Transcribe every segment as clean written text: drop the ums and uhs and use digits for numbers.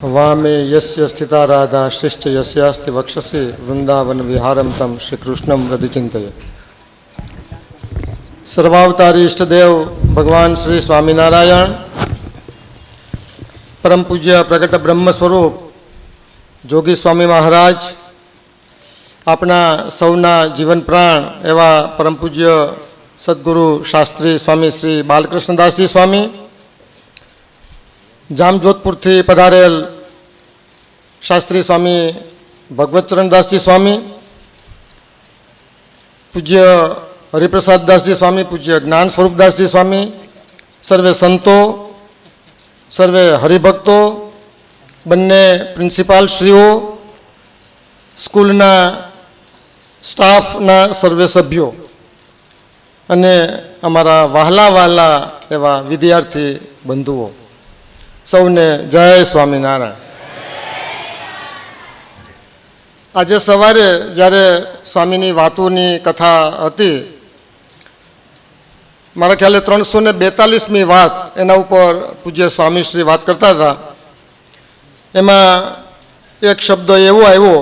वामे यस्य स्थिता राधा श्रेष्ठ यस्यास्ति वक्षसि वृंदावन विहारम तम श्री कृष्णम हृदय चिंतये। सर्वावतारी इष्टदेव भगवान श्री स्वामीनारायण परम पूज्य प्रकट ब्रह्म स्वरूप जोगी स्वामी महाराज अपना सौना जीवन प्राण एवं परम पूज्य सद्गुरु शास्त्री स्वामी श्री बालकृष्णदास जी स्वामी जामजोधपुर थी पधारेल शास्त्री स्वामी भगवतचरणदास जी स्वामी पूज्य हरिप्रसाद दास जी स्वामी पूज्य ज्ञान स्वरूपदास जी स्वामी सर्वे संतो सर्वे हरिभक्तों बन्ने प्रिंसिपाल श्रीओ स्कूलना स्टाफना सर्वे सभ्यों अने अमरा वहला वहला एवं विद्यार्थी बंधुओं सौने जय स्वामीनारायण। आज सवारे जयरे स्वामीनी वातोनी कथा हती मारा ख्याले 342मी वात एना उपर पूज्य स्वामीश्री बात करता था। एमां एक शब्द एवो आव्यो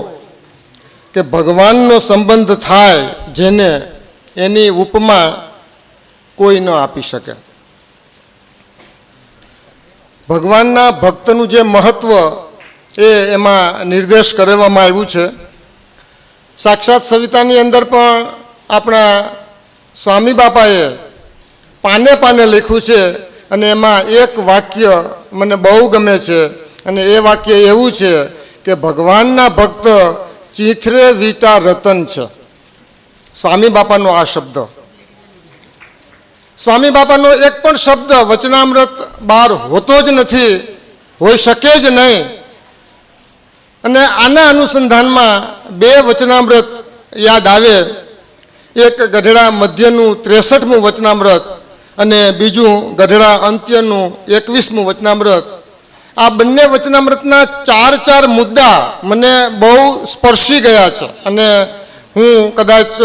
कि भगवाननो संबंध थाय जेने एनी उपमा कोई न आपी शके। भगवानना भक्तनु जे महत्व एमां निर्देश करवामां आव्युं छे। साक्षात सवितानी अंदर पण आपणा स्वामी बापाए पाने पाने लख्युं छे अने एमां एक वाक्य मने बहु गमे छे अने ए वाक्य एवुं छे कि भगवानना भक्त चीथरे वीटा रतन छे। स्वामी बापानो आ शब्द स्वामी बापानो एक पण शब्द वचनामृत बहार होतो ज नथी, होई शके ज नहीं। अने आना अनुसंधान में बे वचनामृत याद आवे, एक गढ़ड़ा मध्यनु 63मुं वचनामृत अने बीजू गढ़ड़ा अंत्यनु 21मुं वचनामृत। आ बंने वचनामृतना चार चार मुद्दा मने बहु स्पर्शी गया छे अने हूँ कदाच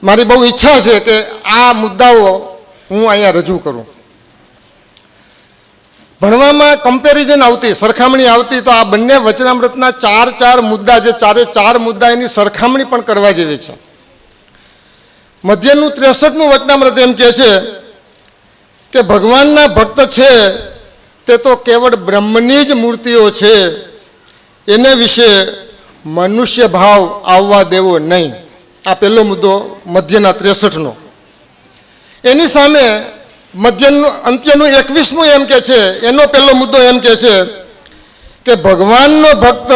मारी बहु इच्छा है कि आ मुद्दाओ हूँ अहींया रजू करूँ। भणवामां कम्पेरिजन आवती सरखामणी आवती तो आ बंने वचनामृतना चार चार मुद्दा जे चारे चार मुद्दा एनी सरखामणी पण करवा जेवी छे। मध्यनु 63मुं वचनामृत एम कहे छे कि भगवानना भक्त छे ते तो केवल ब्रह्मनी ज मूर्तिओ छे, एने विषे मनुष्य भाव आववा देवो नहीं। आ पहलो मुद्दो मध्यना 63नो। एनी सामे मध्यनु अंत्यनु 21मुं एम के छे, एनो पहलो मुद्दो एम के छे कि भगवाननो भक्त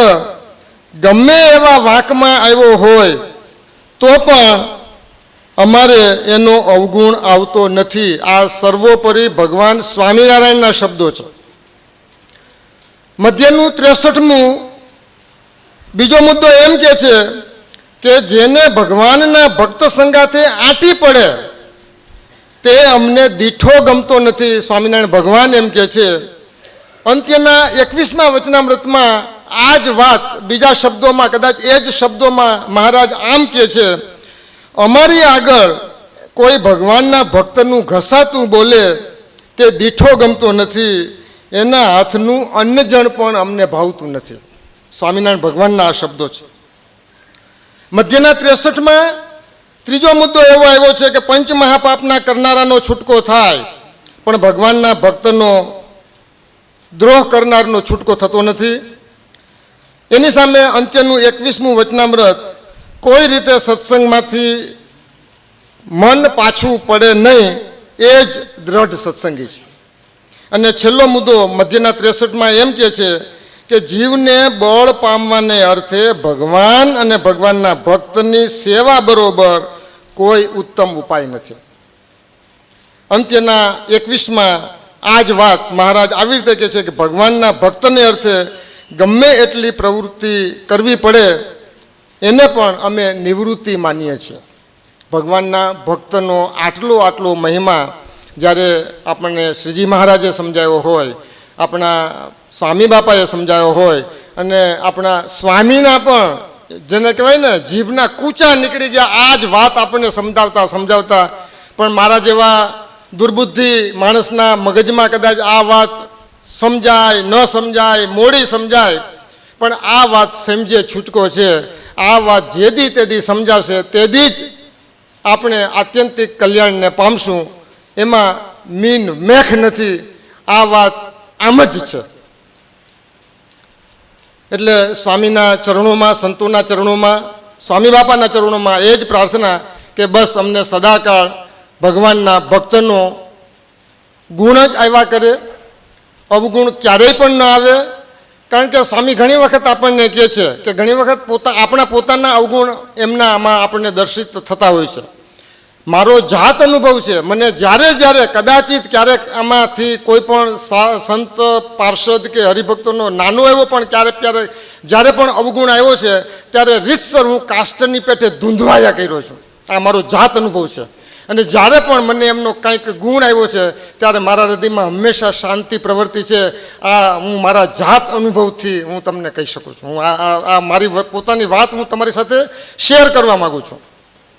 गमे एवा वाकमां आव्यो होय तो पण अमारे एनो अवगुण आवतो नथी। आ सर्वोपरि भगवान स्वामीनारायणना शब्दो छे। मध्यनु 63मुं बीजो मुद्दो एम के छे कि जेने भगवानना भक्त संगाथे आटी पड़े ते अमने दीठो गमतो नथी। स्वामीनारायण भगवान एम कहे छे। अंत्यना 21मा वचनामृतमां आज वात बीजा शब्दोमां कदाच ए ज शब्दोमां महाराज आम कहे छे, अमारी आगळ कोई भगवानना भक्तनुं घसातुं बोले ते दीठो गमतो नथी, एना हाथनुं अन्नजण पण अमने भावतुं नथी। स्वामीनारायण भगवानना आ शब्दो छे। मध्यना 63मां त्रीजो मुद्दो एवो आव्यो छे कि पंच महापापना करनारानो छूटको थाय पण भगवानना भक्तनो द्रोह करनारनो छूटको थतो नथी। एनी सामे अंत्यनु 21मुं वचनामृत कोई रीते सत्संगमांथी मन पाछुं पड़े नहीं ए ज दृढ़ सत्संगी छे। अने छेल्लो मुद्दो मध्यना 63मां एम कहे छे कि जीवने बळ पामवाने अर्थे भगवान अने भगवानना भक्तनी सेवा बरोबर कोई उत्तम उपाय नथी। अंत्यना 21मां आज वात महाराज आवी रीते कहे छे कि भगवानना भक्तने अर्थे गमे एटली प्रवृत्ति करवी पड़े एने पण अमे निवृत्ति मानीए छीए। भगवानना भक्तनो आटलो आटलो महिमा ज्यारे आपणे श्रीजी महाराजे समजाव्यो होय, अपना स्वामी बापाए समझायो होय अने अपना स्वामीना पण जेने कहेवाय ने जीभना कूचा निकली गया। आज वात आपणे समजावता समजावता पण मारा जेवा दुर्बुद्धि माणसना मगजमां कदाच आ वात સમજાય ન સમજાય, મોડી સમજાય, પણ આ વાત સમજે છૂટકો છે. આ વાત જેદી તેદી સમજાશે તેદી જ આપણે આત્યંતિક કલ્યાણને પામશું. એમાં મીન મેખ નથી. આ વાત આમ જ છે. એટલે સ્વામીના ચરણોમાં, સંતોના ચરણોમાં, સ્વામી બાપાના ચરણોમાં એ જ પ્રાર્થના કે બસ અમને સદાકાળ ભગવાનના ભક્તનો ગુણ જ આવ્યા કરે, અવગુણ ક્યારેય પણ ન આવે. કારણ કે સ્વામી ઘણી વખત આપણને કહે છે કે ઘણી વખત આપણા પોતાના અવગુણ એમના આમાં આપણને દર્શિત થતા હોય છે. મારો જાત અનુભવ છે, મને જ્યારે કદાચિત ક્યારેક આમાંથી કોઈ પણ સંત પાર્ષદ કે હરિભક્તોનો નાનો એવો પણ ક્યારેક જ્યારે પણ અવગુણ આવ્યો છે ત્યારે રીતસર હું કાષ્ટની પેટે ધૂંધવાયા કર્યો છું. આ મારો જાત અનુભવ છે. અને જ્યારે પણ મને એમનો કંઈક ગુણ આવ્યો છે ત્યારે મારા હૃદયમાં હંમેશા શાંતિ પ્રવર્તી છે. આ હું મારા જાત અનુભવથી હું તમને કહી શકું છું. હું આ મારી પોતાની વાત હું તમારી સાથે શેર કરવા માગું છું.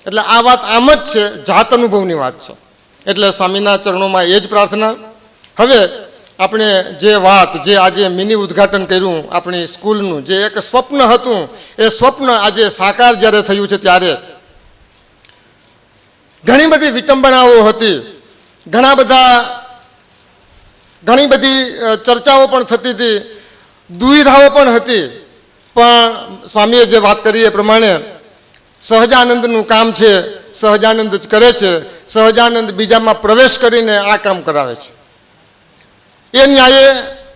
એટલે આ વાત આમ જ છે, જાત અનુભવની વાત છે. એટલે સ્વામીના ચરણોમાં એ જ પ્રાર્થના. હવે આપણે જે વાત, જે આજે મિની ઉદ્ઘાટન કર્યું આપણી સ્કૂલનું, જે એક સ્વપ્ન હતું, એ સ્વપ્ન આજે સાકાર જ્યારે થયું છે ત્યારે ઘણી બધી વિટંબણાઓ હતી, ઘણી બધી ચર્ચાઓ પણ થતી હતી, દુવિધાઓ પણ હતી. પણ સ્વામીએ જે વાત કરી એ પ્રમાણે સહજાનંદનું કામ છે, સહજાનંદ જ કરે છે. સહજાનંદ બીજામાં પ્રવેશ કરીને આ કામ કરાવે છે. એ ન્યાયે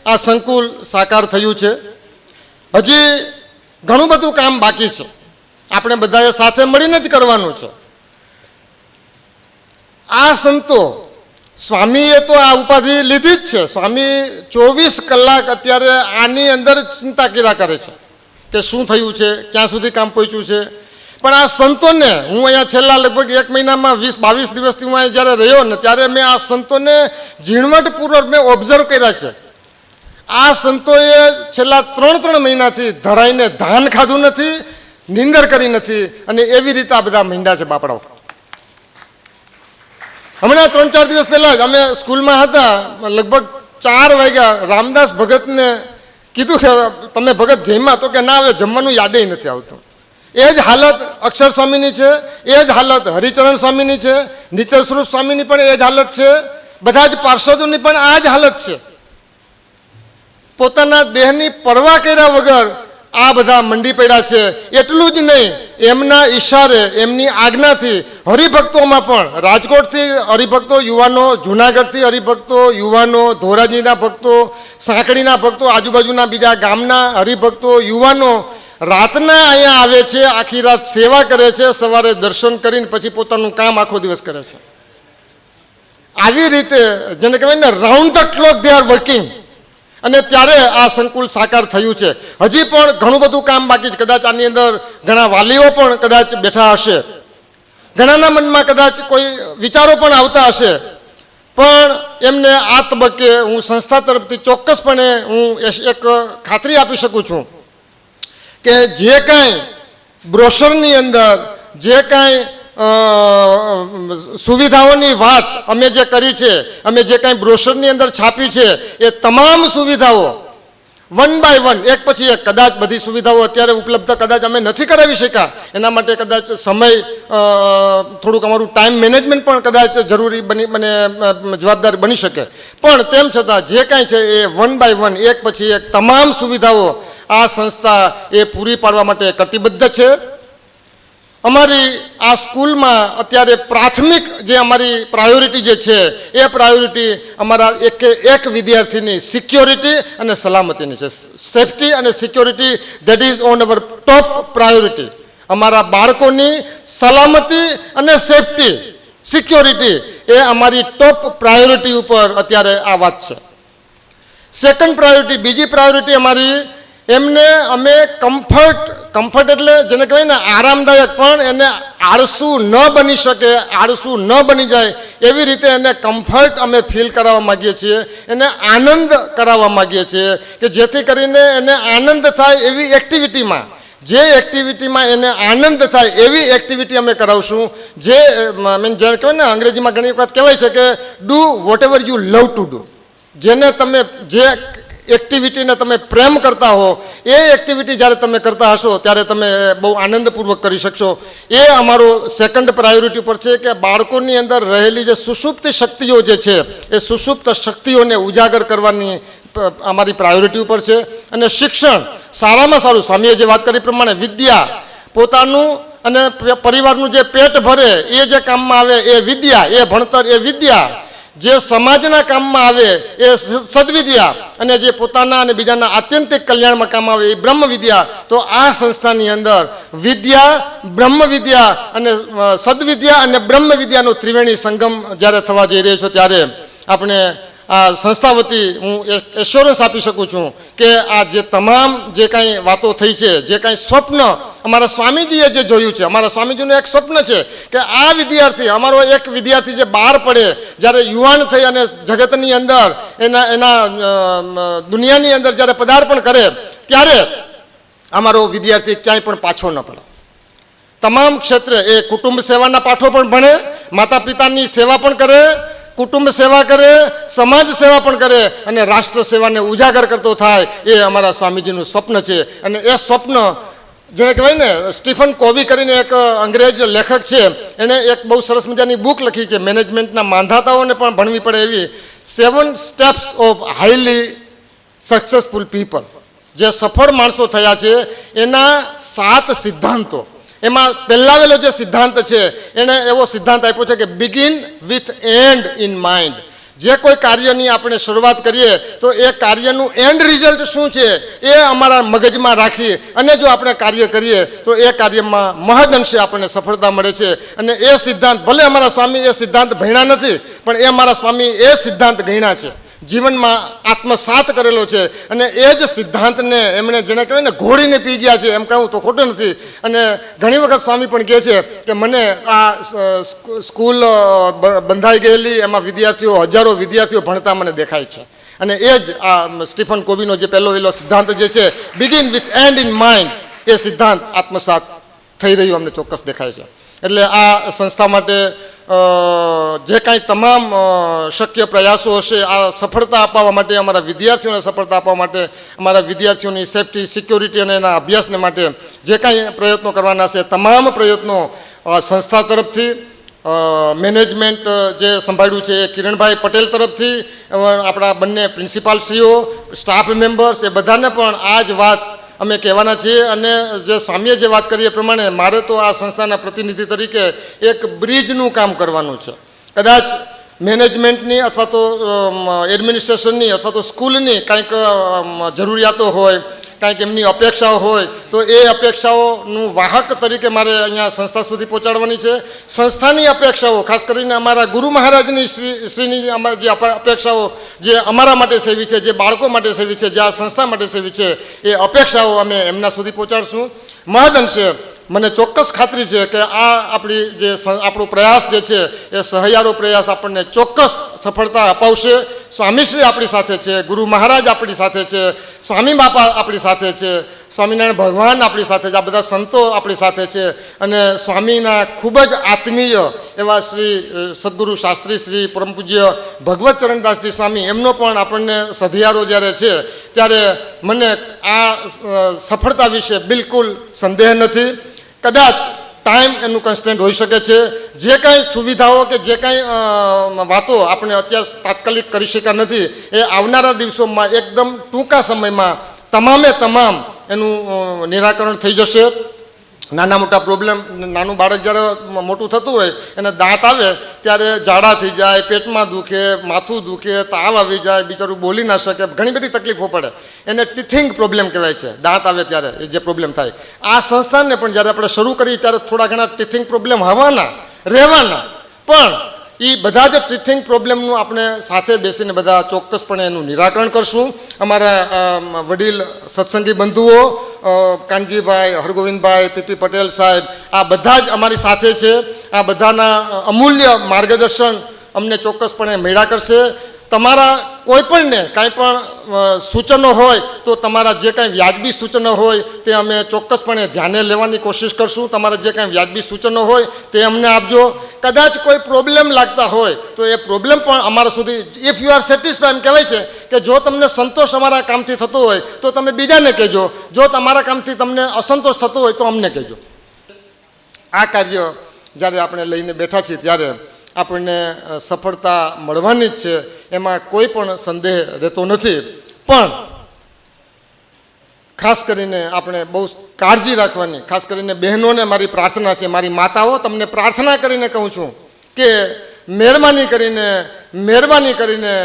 આ સંકુલ સાકાર થયું છે. હજી ઘણું બધું કામ બાકી છે. આપણે બધાએ સાથે મળીને જ કરવાનું છે. આ સંતો, સ્વામીએ તો આ ઉપાધિ લીધી જ છે. સ્વામી 24 કલાક અત્યારે આની અંદર ચિંતા કર્યા કરે છે કે શું થયું છે, ક્યાં સુધી કામ પહોંચ્યું છે. પણ આ સંતોને હું અહીંયા છેલ્લા લગભગ 1 મહિનામાં 20-22 દિવસથી હું અહીંયા જ્યારે રહ્યો ને ત્યારે મેં આ સંતોને ઝીણવટપૂર્વક મેં ઓબ્ઝર્વ કર્યા છે. આ સંતોએ છેલ્લા 3 મહિનાથી ધરાઈને ધાન ખાધું નથી, નિંદર કરી નથી, અને એવી રીતે આ બધા મીંડા છે બાપડાઓ. હમણાં 3-4 દિવસ પહેલાં જ અમે સ્કૂલમાં હતા, લગભગ 4 વાગ્યા. રામદાસ ભગતને કીધું કે તમે ભગત જમ્યા? તો કે ના, હવે જમવાનું યાદે નથી આવતું. એ જ હાલત અક્ષર સ્વામીની છે, એ જ હાલત હરિચરણ સ્વામીની છે, નિત્ય સ્વરૂપ સ્વામીની પણ એ જ હાલત છે, બધા જ પાર્ષદોની પણ આ જ હાલત છે. પોતાના દેહની પરવા કર્યા વગર આ બધા મંડી પડ્યા છે. એટલું જ નહીં, એમના ઈશારે, એમની આજ્ઞાથી હરિભક્તોમાં પણ, રાજકોટથી હરિભક્તો યુવાનો, જૂનાગઢથી હરિભક્તો યુવાનો, ધોરાજીના ભક્તો, સાંકળીના ભક્તો, આજુબાજુના બીજા ગામના હરિભક્તો યુવાનો રાતના અહીંયા આવે છે, આખી રાત સેવા કરે છે, સવારે દર્શન કરીને પછી પોતાનું કામ આખો દિવસ કરે છે. આવી રીતે જેને કહેવાય ને, round the clock they are working. અને ત્યારે આ સંકુલ સાકાર થયું છે. હજી પણ ઘણું બધું કામ બાકી છે. કદાચ આની અંદર ઘણા વાલીઓ પણ કદાચ બેઠા હશે, ઘણાના મનમાં કદાચ કોઈ વિચારો પણ આવતા હશે. પણ એમને આ તબક્કે હું સંસ્થા તરફથી ચોક્કસપણે હું એક ખાતરી આપી શકું છું કે જે કાંઈ બ્રોશરની અંદર, જે કાંઈ સુવિધાઓની વાત અમે જે કરી છે, અમે જે કાંઈ બ્રોશરની અંદર છાપી છે, એ તમામ સુવિધાઓ 1 by 1, એક પછી એક, કદાચ બધી સુવિધાઓ અત્યારે ઉપલબ્ધ કદાચ અમે નથી કરાવી શક્યા. એના માટે કદાચ સમય, થોડુંક અમારું ટાઈમ મેનેજમેન્ટ પણ કદાચ જરૂરી મને જવાબદાર બની શકે. પણ તેમ છતાં જે કાંઈ છે એ 1 by 1, એક પછી એક તમામ સુવિધાઓ આ સંસ્થા એ પૂરી પાડવા માટે કટિબદ્ધ છે. અમારી આ સ્કૂલમાં અત્યારે પ્રાથમિક જે અમારી પ્રાયોરિટી જે છે એ પ્રાયોરિટી અમારા એક વિદ્યાર્થીની સિક્યોરિટી અને સલામતીની છે. સેફટી અને security, that is on our top priority. અમારા બાળકોની સલામતી અને સેફટી, સિક્યોરિટી એ અમારી ટોપ પ્રાયોરિટી ઉપર અત્યારે આ વાત છે. સેકન્ડ પ્રાયોરિટી, બીજી પ્રાયોરિટી અમારી, એમને અમે કમ્ફર્ટ એટલે જેને કહેવાય ને આરામદાયક, પણ એને આળસુ ન બની શકે, આળસુ ન બની જાય એવી રીતે એને કમ્ફર્ટ અમે ફીલ કરાવવા માગીએ છીએ, એને આનંદ કરાવવા માગીએ છીએ કે જેથી કરીને એને આનંદ થાય એવી એક્ટિવિટીમાં, જે એક્ટિવિટીમાં એને આનંદ થાય એવી એક્ટિવિટી અમે કરાવશું. જેને કહેવાય ને અંગ્રેજીમાં ઘણી વખત કહેવાય છે કે do vote ever you love to do. જેને તમે જે એક્ટિવિટીને તમે પ્રેમ કરતા હો એ એક્ટિવિટી જ્યારે તમે કરતા હશો ત્યારે તમે બહુ આનંદપૂર્વક કરી શકશો. એ અમારો સેકન્ડ પ્રાયોરિટી પર છે કે બાળકોની અંદર રહેલી જે સુષુપ્ત શક્તિઓ જે છે એ સુષુપ્ત શક્તિઓને ઉજાગર કરવાની અમારી પ્રાયોરિટી ઉપર છે. અને શિક્ષણ સારામાં સારું, સ્વામીએ જે વાત કરી પ્રમાણે વિદ્યા, પોતાનું અને પરિવારનું જે પેટ ભરે એ જે કામમાં આવે એ વિદ્યા, એ ભણતર એ વિદ્યા, જે સમાજના કામમાં આવે એ સદવિદ્યા, અને જે પોતાના અને બીજાના આત્યંતિક કલ્યાણમાં કામ આવે એ બ્રહ્મ વિદ્યા. તો આ સંસ્થાની અંદર વિદ્યા, બ્રહ્મ વિદ્યા અને સદવિદ્યા અને બ્રહ્મ વિદ્યાનો ત્રિવેણી સંગમ જ્યારે થવા જઈ રહ્યો છે ત્યારે આપણે આ સંસ્થા વતી હું એશ્યોરન્સ આપી શકું છું કે આ જે તમામ જે કાંઈ વાતો થઈ છે, જે કાંઈ સ્વપ્ન અમારા સ્વામીજીએ જે જોયું છે, અમારા સ્વામીજીનું એક સ્વપ્ન છે કે આ વિદ્યાર્થી, અમારો એક વિદ્યાર્થી જે બહાર પડે, જ્યારે યુવાન થઈ અને જગતની અંદર એના દુનિયાની અંદર જ્યારે પદાર્પણ કરે ત્યારે અમારો વિદ્યાર્થી ક્યાંય પણ પાછો ન પડે. તમામ ક્ષેત્રે એ કુટુંબ સેવાના પાઠો પણ ભણે, માતા પિતાની સેવા પણ કરે, કુટુંબ સેવા કરે, સમાજ સેવા પણ કરે અને રાષ્ટ્ર સેવાને ઉજાગર કરતો થાય. એ અમારા સ્વામીજીનું સ્વપ્ન છે. અને એ સ્વપ્ન જેને કહેવાય ને, સ્ટીફન કોવી કરીને એક અંગ્રેજ લેખક છે, એણે એક બહુ સરસ મજાની બુક લખી કે મેનેજમેન્ટના માંધાતાઓને પણ ભણવી પડે એવી 7 steps of highly successful people. જે સફળ માણસો થયા છે એના 7 સિદ્ધાંતો. એમાં પહેલાવેલો જે સિદ્ધાંત છે એણે એવો સિદ્ધાંત આપ્યો છે કે begin with end in mind. જે કોઈ કાર્યની આપણે શરૂઆત કરીએ તો એ કાર્યનું એન્ડ રિઝલ્ટ શું છે એ અમારા મગજમાં રાખી અને જો આપણે કાર્ય કરીએ તો એ કાર્યમાં મહદઅંશે આપણને સફળતા મળે છે. અને એ સિદ્ધાંત, ભલે અમારા સ્વામી એ સિદ્ધાંત ભણ્યા નથી પણ એ અમારા સ્વામી એ સિદ્ધાંત ગણ્યા છે, જીવનમાં આત્મસાત કરેલો છે. અને એ જ સિદ્ધાંતને એમણે જેને કહેવાય ને ઘોડીને પી ગયા છે એમ કહું તો ખોટું નથી. અને ઘણી વખત સ્વામી પણ કહે છે કે મને આ સ્કૂલ બંધાઈ ગયેલી, એમાં વિદ્યાર્થીઓ, હજારો વિદ્યાર્થીઓ ભણતા મને દેખાય છે. અને એ જ આ સ્ટીફન કોવીનો જે પહેલો સિદ્ધાંત જે છે begin with end in mind, એ સિદ્ધાંત આત્મસાત થઈ રહ્યું અમને ચોક્કસ દેખાય છે. એટલે આ સંસ્થા માટે જે કાંઈ તમામ શક્ય પ્રયાસો હશે આ સફળતા અપાવવા માટે, અમારા વિદ્યાર્થીઓને સફળતા આપવા માટે, અમારા વિદ્યાર્થીઓની સેફટી, સિક્યોરિટી અને એના અભ્યાસને માટે જે કાંઈ પ્રયત્નો કરવાના છે તમામ પ્રયત્નો સંસ્થા તરફથી, મેનેજમેન્ટ જે સંભાળ્યું છે એ કિરણભાઈ પટેલ તરફથી, આપણા બંને પ્રિન્સિપાલશ્રીઓ, સ્ટાફ મેમ્બર્સ, એ બધાને પણ આ જ વાત અમે કહેવાના છીએ. અને જે સ્વામીએ જે વાત કરી એ પ્રમાણે મારે તો આ સંસ્થાના પ્રતિનિધિ તરીકે એક બ્રિજનું કામ કરવાનું છે. કદાચ મેનેજમેન્ટની અથવા તો એડમિનિસ્ટ્રેશનની અથવા તો સ્કૂલની કાંઈક જરૂરિયાતો હોય, કાંઈક એમની અપેક્ષાઓ હોય તો એ અપેક્ષાઓનું વાહક તરીકે મારે અહીંયા સંસ્થા સુધી પહોંચાડવાની છે. સંસ્થાની અપેક્ષાઓ, ખાસ કરીને અમારા ગુરુ મહારાજની શ્રીની જે અપેક્ષાઓ જે અમારા માટે સેવી છે, જે બાળકો માટે સેવી છે, જે આ સંસ્થા માટે સેવી છે, એ અપેક્ષાઓ અમે એમના સુધી પહોંચાડશું. મહદઅંશે મને ચોક્કસ ખાતરી છે કે આ આપણો પ્રયાસ જે છે એ સહિયારો પ્રયાસ આપણને ચોક્કસ સફળતા અપાવશે. સ્વામીશ્રી આપણી સાથે છે, ગુરુ મહારાજ આપણી સાથે છે, સ્વામી બાપા આપણી સાથે છે, સ્વામિનારાયણ ભગવાન આપણી સાથે છે, આ બધા સંતો આપણી સાથે છે. અને સ્વામીના ખૂબ જ આત્મીય એવા શ્રી સદગુરુ શાસ્ત્રી શ્રી પરમ પૂજ્ય ભગવત ચરણદાસજી સ્વામી, એમનો પણ આપણને સધિયારો જ્યારે છે ત્યારે મને આ સફળતા વિશે બિલકુલ સંદેહ નથી. કદાચ ટાઈમ એનું કન્સ્ટન્ટ હોઈ શકે છે. જે કાંઈ સુવિધાઓ કે જે કાંઈ વાતો આપણે અત્યારે તાત્કાલિક કરી શક્યા નથી એ આવનારા દિવસોમાં એકદમ ટૂંકા સમયમાં તમામે તમામ એનું નિરાકરણ થઈ જશે. નાના મોટા પ્રોબ્લેમ, નાનું બાળક જ્યારે મોટું થતું હોય એને દાંત આવે ત્યારે ઝાડા થઈ જાય, પેટમાં દુખે, માથું દુખે, તાવ આવી જાય, બિચારું બોલી ના શકે, ઘણી બધી તકલીફો પડે. એને ટીથિંગ પ્રોબ્લેમ કહેવાય છે. દાંત આવે ત્યારે એ જે પ્રોબ્લેમ થાય. આ સંસ્થાને પણ જ્યારે આપણે શરૂ કરીએ ત્યારે થોડા ઘણા ટીથિંગ પ્રોબ્લેમ આવવાના, રહેવાના, પણ એ બધા જ ટીથિંગ પ્રોબ્લેમનું આપણે સાથે બેસીને બધા ચોક્કસપણે એનું નિરાકરણ કરશું. અમારા વડીલ સત્સંગી બંધુઓ કાનજીભાઈ, હરગોવિંદભાઈ, પીપી પટેલ સાહેબ, આ બધા જ અમારી સાથે છે. આ બધાના અમૂલ્ય માર્ગદર્શન અમને ચોક્કસપણે મળ્યા કરશે. તમારા કોઈપણને કાંઈ પણ સૂચનો હોય તો તમારા જે કાંઈ વ્યાજબી સૂચનો હોય તે અમે ચોક્કસપણે ધ્યાને લેવાની કોશિશ કરશું. તમારા જે કાંઈ વ્યાજબી સૂચનો હોય તે અમને આપજો. કદાચ કોઈ પ્રોબ્લેમ લાગતા હોય તો એ પ્રોબ્લેમ પણ અમારા સુધી, ઇફ યુ આર સેટિસ્ફાઈડ, કહેવાય છે કે જો તમને સંતોષ અમારા કામથી થતો હોય તો તમે બીજાને કહેજો, જો તમારા કામથી તમને અસંતોષ થતો હોય તો અમને કહેજો. આ કાર્ય જ્યારે આપણે લઈને બેઠા છીએ ત્યારે આપણને સફળતા મળવાની જ છે, એમાં કોઈ પણ સંદેહ રહેતો નથી. પણ ખાસ કરીને આપણે બહુ કાળજી રાખવાની, ખાસ કરીને બહેનોને મારી પ્રાર્થના છે, મારી માતાઓ તમને પ્રાર્થના કરીને કહું છું કે મહેરબાની કરીને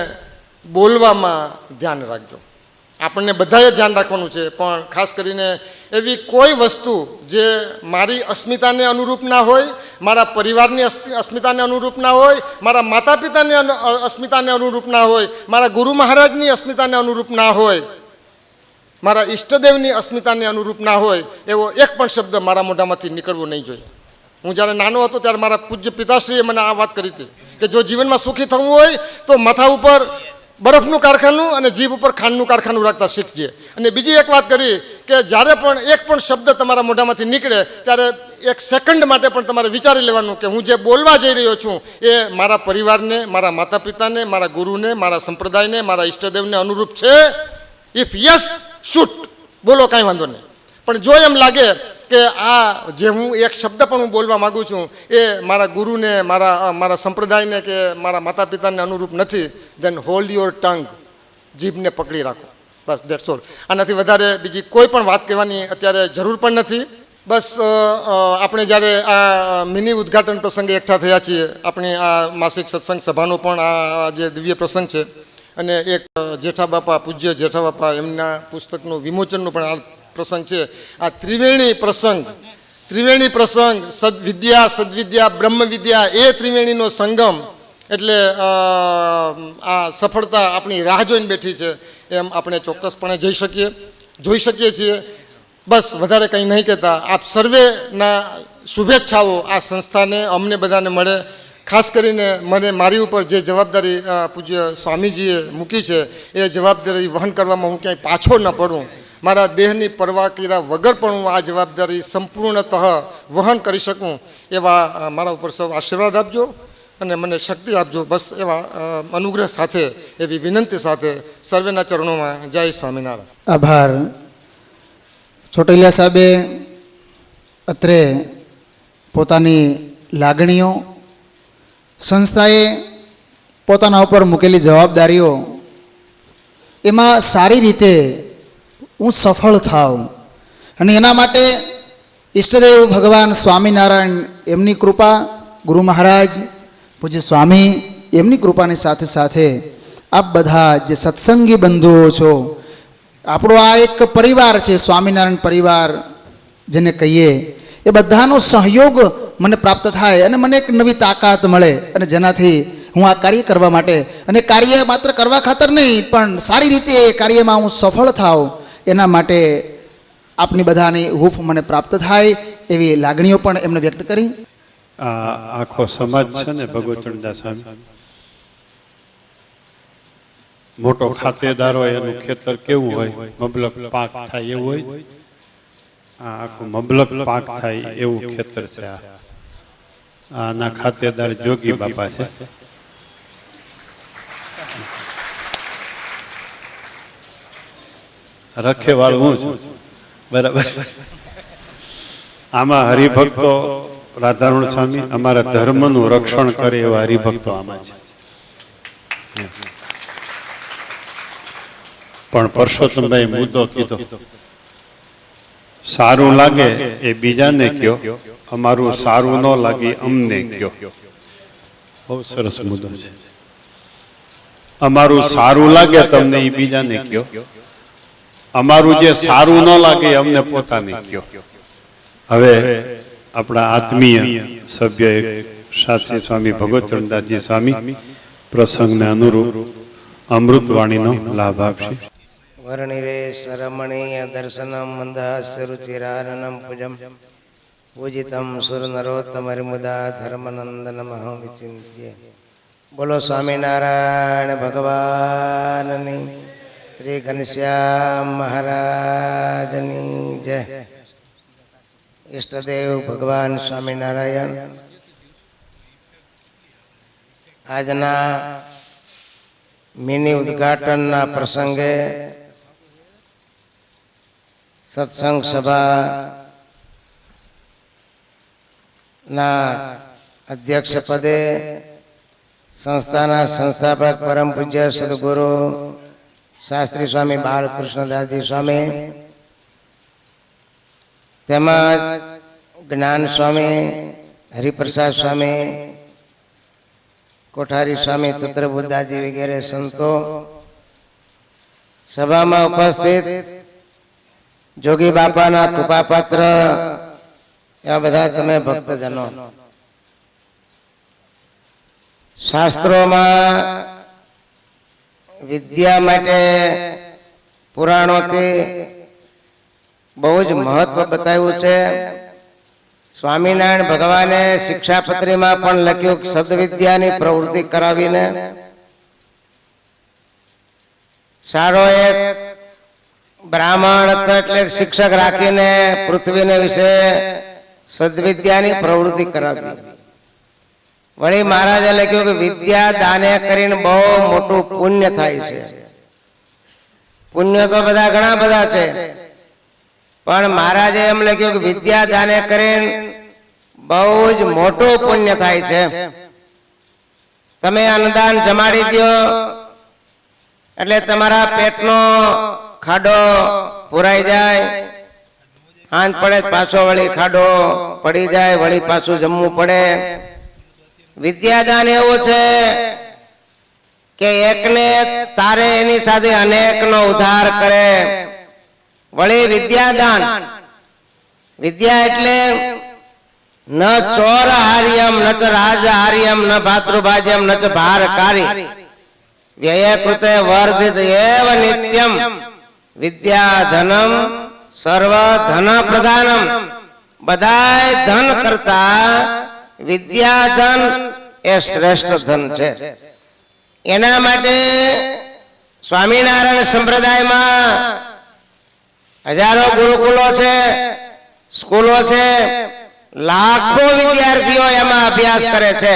બોલવામાં ધ્યાન રાખજો. આપણને બધાએ ધ્યાન રાખવાનું છે, પણ ખાસ કરીને એવી કોઈ વસ્તુ જે મારી અસ્મિતાને અનુરૂપ ના હોય, મારા પરિવારની અસ્મિતાને અનુરૂપ ના હોય, મારા માતા પિતાની અસ્મિતાને અનુરૂપ ના હોય, મારા ગુરુ મહારાજની અસ્મિતાને અનુરૂપ ના હોય, મારા ઈષ્ટદેવની અસ્મિતાને અનુરૂપ ના હોય એવો એક પણ શબ્દ મારા મોઢામાંથી નીકળવો નહીં જોઈએ. હું જ્યારે નાનો હતો ત્યારે મારા પૂજ્ય પિતાશ્રીએ મને આ વાત કરી હતી કે જો જીવનમાં સુખી થવું હોય તો માથા ઉપર બરફનું કારખાનું અને જીભ ઉપર ખાંડનું કારખાનું રાખતા શીખજે. અને બીજી એક વાત કરી કે જ્યારે પણ એક પણ શબ્દ તમારા મોઢામાંથી નીકળે ત્યારે એક સેકન્ડ માટે પણ તમારે વિચારી લેવાનું કે હું જે બોલવા જઈ રહ્યો છું એ મારા પરિવારને, મારા માતા પિતાને, મારા ગુરુને, મારા સંપ્રદાયને, મારા ઈષ્ટદેવને અનુરૂપ છે. ઇફ યસ, શૂટ, બોલો, કાંઈ વાંધો નહીં. પણ જો એમ લાગે કે આ જે હું એક શબ્દ પણ હું બોલવા માગું છું એ મારા ગુરુને, મારા સંપ્રદાયને કે મારા માતા પિતાને અનુરૂપ નથી, દેન હોલ્ડ યોર ટંગ, જીભને પકડી રાખો. બસ, દેટ્સ ઓલ. આનાથી વધારે બીજી કોઈ પણ વાત કહેવાની અત્યારે જરૂર પણ નથી. બસ આપણે જ્યારે આ મિની ઉદ્ઘાટન પ્રસંગે એકઠા થયા છીએ, આપણી આ માસિક સત્સંગ સભાનો પણ આ જે દિવ્ય પ્રસંગ છે, અને એક જેઠા બાપા, પૂજ્ય જેઠા બાપા, એમના પુસ્તકનું વિમોચનનો પણ આ પ્રસંગ છે. આ ત્રિવેણી પ્રસંગ, સદવિદ્યા, બ્રહ્મ વિદ્યા, એ ત્રિવેણીનો સંગમ, એટલે આ સફળતા આપણી રાહ જોઈને બેઠી છે એમ આપણે ચોક્કસપણે જોઈ શકીએ છીએ. બસ વધારે કંઈ નહીં કહેતા, આપ સર્વેના શુભેચ્છાઓ આ સંસ્થાને, અમને બધાને મળે. ખાસ કરીને મને મારી ઉપર જે જવાબદારી પૂજ્ય સ્વામીજીએ મૂકી છે એ જવાબદારી વહન કરવામાં હું ક્યાંય પાછો ન પડું. મારા દેહની પરવા કર્યા વગર પણ હું આ જવાબદારી સંપૂર્ણતઃ વહન કરી શકું એવા મારા ઉપર સૌ આશીર્વાદ આપજો અને મને શક્તિ આપજો. બસ એવા અનુગ્રહ સાથે, એવી વિનંતી સાથે સર્વેના ચરણોમાં જય સ્વામિનારાયણ. આભાર. ચોટીલા સાહેબે અત્રે પોતાની લાગણીઓ, સંસ્થાએ પોતાના ઉપર મૂકેલી જવાબદારીઓ, એમાં સારી રીતે હું સફળ થાઉં અને એના માટે ઈષ્ટદેવ ભગવાન સ્વામિનારાયણ એમની કૃપા, ગુરુ મહારાજ પૂજ્ય સ્વામી એમની કૃપાની સાથે સાથે આપ બધા જે સત્સંગી બંધુઓ છો, આપણો આ એક પરિવાર છે, સ્વામિનારાયણ પરિવાર જેને કહીએ, એ બધાનો સહયોગ મને પ્રાપ્ત થાય અને મને એક નવી તાકાત મળે અને જેનાથી હું આ કાર્ય કરવા માટે, અને કાર્ય માત્ર કરવા ખાતર નહીં પણ સારી રીતે એ કાર્યમાં હું સફળ થાઉં એના માટે આપની બધાની હૂફ મને પ્રાપ્ત થાય એવી લાગણીઓ પણ એમને વ્યક્ત કરી. આ આખો સમાજ છે ને ભગવતચંદ્રદાસ સ્વામી, મોટો ખાતેદાર હોય એનું ખેતર કેવું હોય, મબલક પાક થાય એવું હોય. આ આખું મબલક પાક થાય એવું ખેતર છે. આના ખાતેદાર જોગી બાપા છે. રખેવાળું હું છું, બરાબર. આમાં હરિભક્તો, રાધારમણ સ્વામી અમારા ધર્મનું રક્ષણ કરે એવા હરિભક્તો આમાં છે. પણ પરસોત્તમભાઈ મુદ્દો કીધો, સારું લાગે એ બીજાને કયો, અમારું સારું ન લાગે અમને કયો. બહુ સરસ મુદ્દો છે. અમારું સારું લાગે તમને એ બીજાને કયો, અમારું જે સારું ન લાગે અમને પોતાને કયો. હવે આપણા આત્મીય સભ્ય શાસ્ત્રી સ્વામી ભગવતચંદ્રદાસજી સ્વામી પ્રસંગને અનુરૂપ અમૃતવાણીનો લાભ આપશે. વર્ણિવેશ રમણીય દર્શનમ મંદહાસ્ય રુચિરાનનમ પૂજમ પૂજિતમ સુરનરોત્તમરિમુદા ધર્મનંદનમહં વિચિંત્ય. બોલો સ્વામિનારાયણ ભગવાનની, શ્રી ઘનશ્યામ મહારાજની જય. ઈષ્ટદેવ ભગવાન સ્વામિનારાયણ આજના મિની ઉદ્ઘાટનના પ્રસંગે સત્સંગ સભાના અધ્યક્ષ પદે સંસ્થાના સંસ્થાપક પરમ પૂજ્ય સદગુરુ શાસ્ત્રી સ્વામી બાલકૃષ્ણદાસજી સ્વામી તેમજ જ્ઞાન સ્વામી, હરિપ્રસાદ સ્વામી, કોઠારી સ્વામી, ચતુર્બુદ્ધાજી વગેરે સંતો, સભામાં ઉપસ્થિત જોગી બાપાના કૃપાપાત્ર એવા બધા તમે ભક્તજનો, શાસ્ત્રોમાં વિદ્યા માટે પુરાણોથી બહુ જ મહત્વ બતાવ્યું છે. સ્વામિનારાયણ ભગવાને શિક્ષાપત્રીમાં પણ લખ્યું કે સદવિદ્યાની પ્રવૃત્તિ કરાવીને સારો એક બ્રાહ્મણ એટલે શિક્ષક રાખીને પૃથ્વીને વિશે સદવિદ્યાની પ્રવૃત્તિ કરાવી. વળી મહારાજે લખ્યું કે વિદ્યા દાને કરીને બહુ મોટું પુણ્ય થાય છે. પુણ્ય તો બધા ઘણા બધા છે, પણ મહારાજે એમ લખ્યું કે વિદ્યા દાને કરીને બહુ જ મોટું પુણ્ય થાય છે. તમે અન્નદાન જમાડી દો એટલે તમારા પેટનો ખાડો પુરાઈ જાય, હાંજ પડે પાછો વળી ખાડો પડી જાય, વળી પાછું જમવું પડે. વિદ્યાદાન એવું છે કે એકને તારે એની સાથે અનેકનો ઉદ્ધાર કરે. વળી વિદ્યાદાન, વિદ્યા એટલે ન ચોર હાર્યમ ન ચ રાજ હાર્યમ ન ભાતૃભાજ્યમ ન ચ ભારકારી વ્યય કૃતે વર્ધિત એવ નિત્યમ વિદ્યા ધનમ સર્વ ધન પ્રધાનમ. બધાય ધન કરતા વિદ્યા ધન એ શ્રેષ્ઠ ધન છે. એના માટે સ્વામિનારાયણ સંપ્રદાયમાં હજારો ગુરુકુલો છે, સ્કૂલો છે, લાખો વિદ્યાર્થીઓ એમાં અભ્યાસ કરે છે.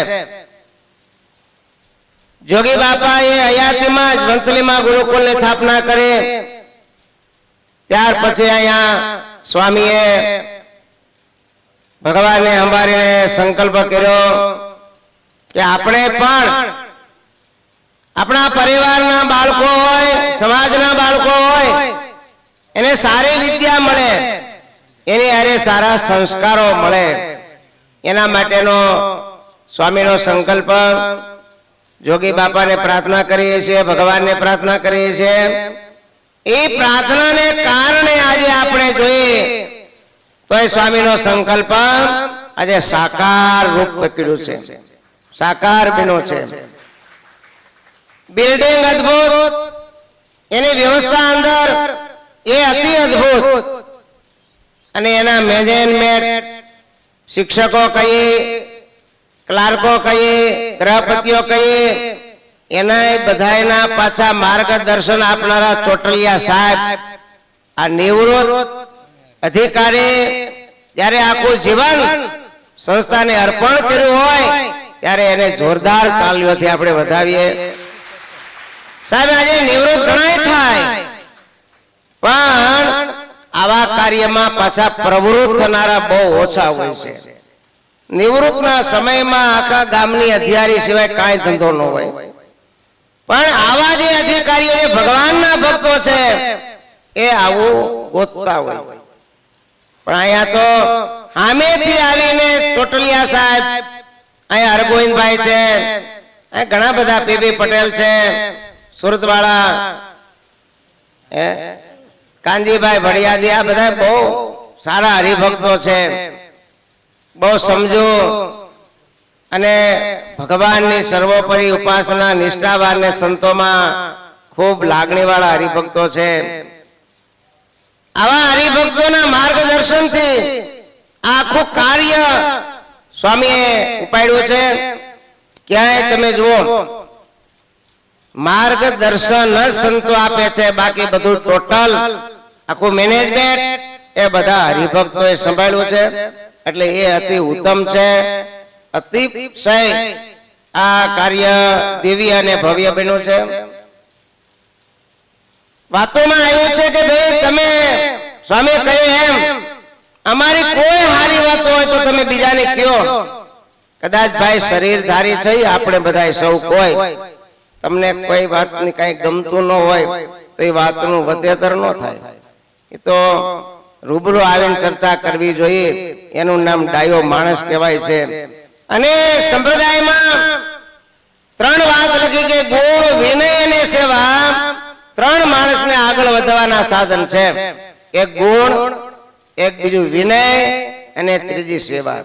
જોગી બાપા એ હયાતીમાં જ વંથલીમાં ગુરુકુલની સ્થાપના કરી. ત્યાર પછી અહીંયા સ્વામીએ ભગવાનને સંભાળીને સંકલ્પ કર્યો કે આપણે પણ આપણા પરિવારના બાળકો હોય, સમાજના બાળકો હોય, એને સારી વિદ્યા મળે, એની હારે સારા સંસ્કારો મળે. એના માટેનો સ્વામીનો સંકલ્પ જોગી બાપાને પ્રાર્થના કરીએ છીએ, ભગવાનને પ્રાર્થના કરીએ છીએ. એ પ્રાર્થનાને કારણે આજે આપણે જોઈએ તો એ સ્વામીનો સંકલ્પ આજે સાકાર રૂપ પકડ્યું છે, સાકાર બન્યો છે. બિલ્ડિંગ અદ્ભુત, એની વ્યવસ્થા અંદર એ અતિ અદ્ભુત, અને એના મેનેજમેન્ટ શિક્ષકો કહીએ, ક્લાર્કો કહીએ, ગૃહપતિઓ કહીએ, એના બધાના પાછા માર્ગદર્શન આપનારા ચોટલિયા સાહેબ, આ નિવૃત્ત અધિકારી જ્યારે આખું જીવન સંસ્થાને અર્પણ કર્યું હોય ત્યારે એને જોરદાર તાલીઓથી આપણે વધાવીએ. સાહેબ આજે નિવૃત્ત ઘણાય થાય, પણ આવા કાર્યમાં પાછા પ્રવૃત્ત થનારા બહુ ઓછા હોય છે. નિવૃત્તના સમયમાં આખા ગામની અધિકારી સિવાય કાંઈ ધંધો ન હોય, પણ આવા જે અધિકારીઓ જે ભગવાનના ભક્તો છે એ આવું ગોતતા હોય. પણ અહીંયા તો સામેથી આવીને ટોટલિયા સાહેબ, અહીંયા હરગોવિંદભાઈ છે, અહીંયા ઘણા બધા પીબી પટેલ છે, સુરતવાળા, કાનજીભાઈ ભડિયાદી, આ બધા બહુ સારા હરિભક્તો છે, બહુ સમજો અને ભગવાનની સર્વોપરી ઉપાસના નિષ્ઠાવાન ને સંતોમાં ખૂબ લાગણીવાળા હરિભક્તો છે. આવા હરિભક્તોના માર્ગદર્શનથી આખું કાર્ય સ્વામીએ ઉપાડ્યું છે. ક્યાંય તમે જુઓ માર્ગદર્શન જ સંતો આપે છે, બાકી બધું ટોટલ આખું મેનેજમેન્ટ એ બધા હરિભક્તોએ સંભાળ્યું છે. એટલે એ અતિ ઉત્તમ છે, અતિશય આ કાર્ય દિવ્ય અને ભવ્ય બન્યું છે. વાતોમાં આવ્યું છે કે ભાઈ તમે સ્વામી કહે એમ અમારી કોઈ સારી વાત હોય તો તમે બીજાને કહો. કદાચ ભાઈ શરીરધારી છે આપણે બધા સૌ કોઈ તમને કોઈ વાતની કઈ ગમતું ન હોય તો એ વાતનું વતેતર ન થાય. એ તો રૂબરૂ આવીને ચર્ચા કરવી જોઈએ. એનું નામ ડાયો માણસ કહેવાય છે. અને સંપ્રદાયમાં 3 વાત લખી કે ગુણ, વિનય અને સેવા 3 માણસને આગળ વધવાના સાધન છે. એક ગુણ, એક બીજું વિનય અને ત્રીજી સેવા.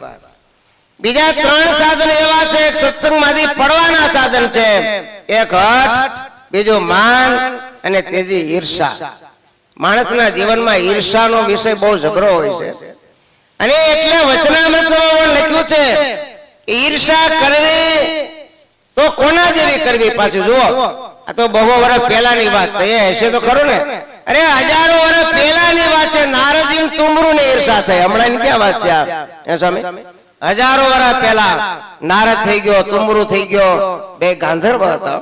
બીજા 3 સાધન એવા છે. એક સત્સંગમાંથી પડવાના સાધન છે. એક હઠ, બીજું માન અને ત્રીજી ઈર્ષા. માણસના જીવનમાં ઈર્ષાનો વિષય બહુ જબરો હોય છે. અને એટલે વચનામૃતમાં પણ લખ્યું છે કે ઈર્ષા કરવી તો કોના જેવી કરવી. પાછું જુઓ, આ તો બહુ વર્ષ પહેલાની વાત તો એ હશે તો ખરું ને. અરે હજારો વર્ષ પહેલાની વાત છે. નારદજી તુમરું ને ઈર્ષા થઈ. હમણાં ક્યાં વાત છે આ સ્વામી? હજારો વર્ષ પહેલા નારદ થઈ ગયો, તુમરું થઈ ગયો, 2 ગાંધર્વ હતા.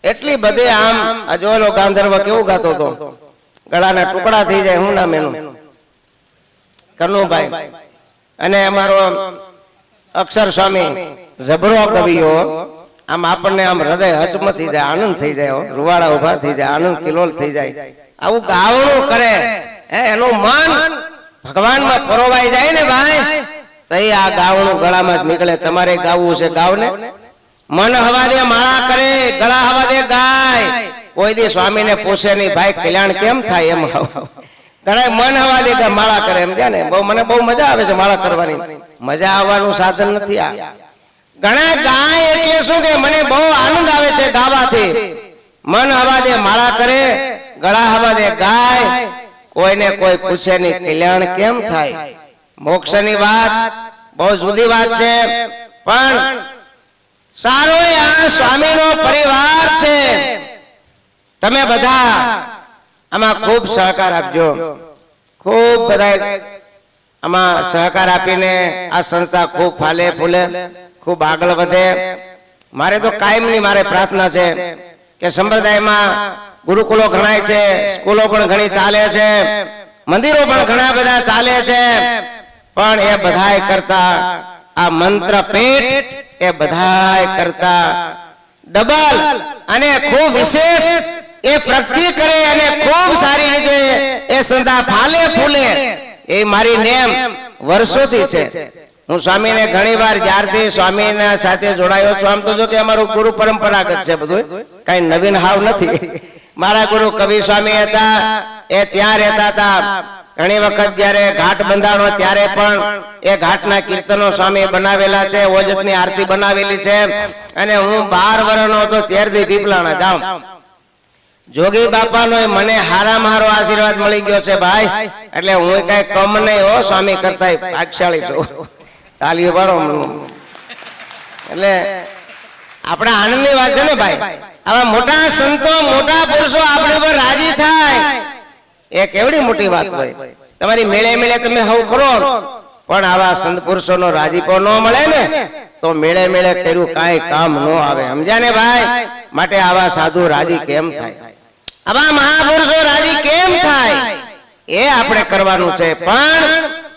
એટલી બધે આમ આ જોયેલો ગાંધર્વ કેવું ગાતો હતો, ગળાના ટુકડા થઈ જાય. શું નામ એનું? કનુભાઈ. અને અમારો અક્ષર સ્વામી જબરો કવિઓ. આમ આપણને આમ હૃદય હચમ થઈ જાય, આનંદ થઈ જાય, રૂવાડા ઉભા થઈ જાય, આનંદ કિલોલ થઈ જાય. આવું ગાવણું કરે એનું મન ભગવાનમાં પરોવાઈ જાય ને ભાઈ, તો આ ગાવણું ગળામાં જ નીકળે. તમારે ગાવું છે ગાવ ને. મન હવા દે માળા કરે, ગળા હવા દે ગાય. કોઈ દી સ્વામીને પૂછે નહીં ભાઈ કલ્યાણ કેમ થાય એમ. ઘણા મન હવા દે માળા કરે એમ છે ને. મને બહુ મજા આવે છે માળા કરવાની. મજા આવવાનું સાધન નથી આ. ઘણા ગાય એટલે શું કે મને બહુ આનંદ આવે છે ગાવાથી. મન હવા દે માળા કરે, ગળા હવા દે ગાય. કોઈને કોઈ પૂછે નહીં કલ્યાણ કેમ થાય. મોક્ષની વાત બહુ જુદી વાત છે. પણ સારો આ સ્વામીનો પરિવાર છે. તમે બધા આમાં ખૂબ સહકાર આપજો. ખૂબ બધા આમાં સહકાર આપીને આ સંસ્થા ખૂબ ફાલે ફૂલે, ખૂબ આગળ વધે. મારે તો કાયમની મારે પ્રાર્થના છે કે સંપ્રદાયમાં ગુરુકુલો ઘણાય છે, સ્કૂલો પણ ઘણી ચાલે છે, મંદિરો પણ ઘણા બધા ચાલે છે. પણ એ બધાય કરતા આ મંત્ર પેટ એ બધાય કરતા ડબલ અને ખૂબ વિશેષ એ પ્રગતિ કરે અને ખૂબ સારી રીતે એ સંસ્થા ફાલે ફૂલે એ મારી નેમ વર્ષોથી છે. હું સ્વામીને ઘણી વાર જ્યારથી સ્વામીના સાથે જોડાયો છું, આમ તો જો કે અમારું ગુરુ પરંપરાગત છે બધું, કઈ નવીન હાવ નથી. મારા ગુરુ કવિ સ્વામી હતા, એ ત્યાં રહેતા હતા. ઘણી વખત જયારે ઘાટ બંધાણો ત્યારે પણ એ ઘાટના કીર્તનો સ્વામી બનાવેલા છે, ઓજતની આરતી બનાવેલી છે. અને હું 12 વર્ષનો હતો ત્યારથી પીપલાણા જાઉં. જોગી બાપાનો મને હારામાં હારો આશીર્વાદ મળી ગયો છે ભાઈ. એટલે હું કઈ કમ નહીં હો, સ્વામી કરતા ભાગશાળી છું. તાલીઓ પાડો. એટલે આપણા આનંદની વાત છે ને ભાઈ. આવા મોટા સંતો મોટા પુરુષો આપણી ઉપર રાજી થાય એ કેવડી મોટી વાત હોય. તમારી મેળે મેળે તમે હવ કરો, પણ આવા સંત પુરુષોનો રાજીપો ન મળે ને તો મેળે મેળે કર્યું કાંઈ કામ ન આવે. સમજ્યા ને ભાઈ? માટે આવા સાધુ રાજી કેમ થાય, આવા મહાપુરુષો રાજી કેમ થાય એ આપણે કરવાનું છે. પણ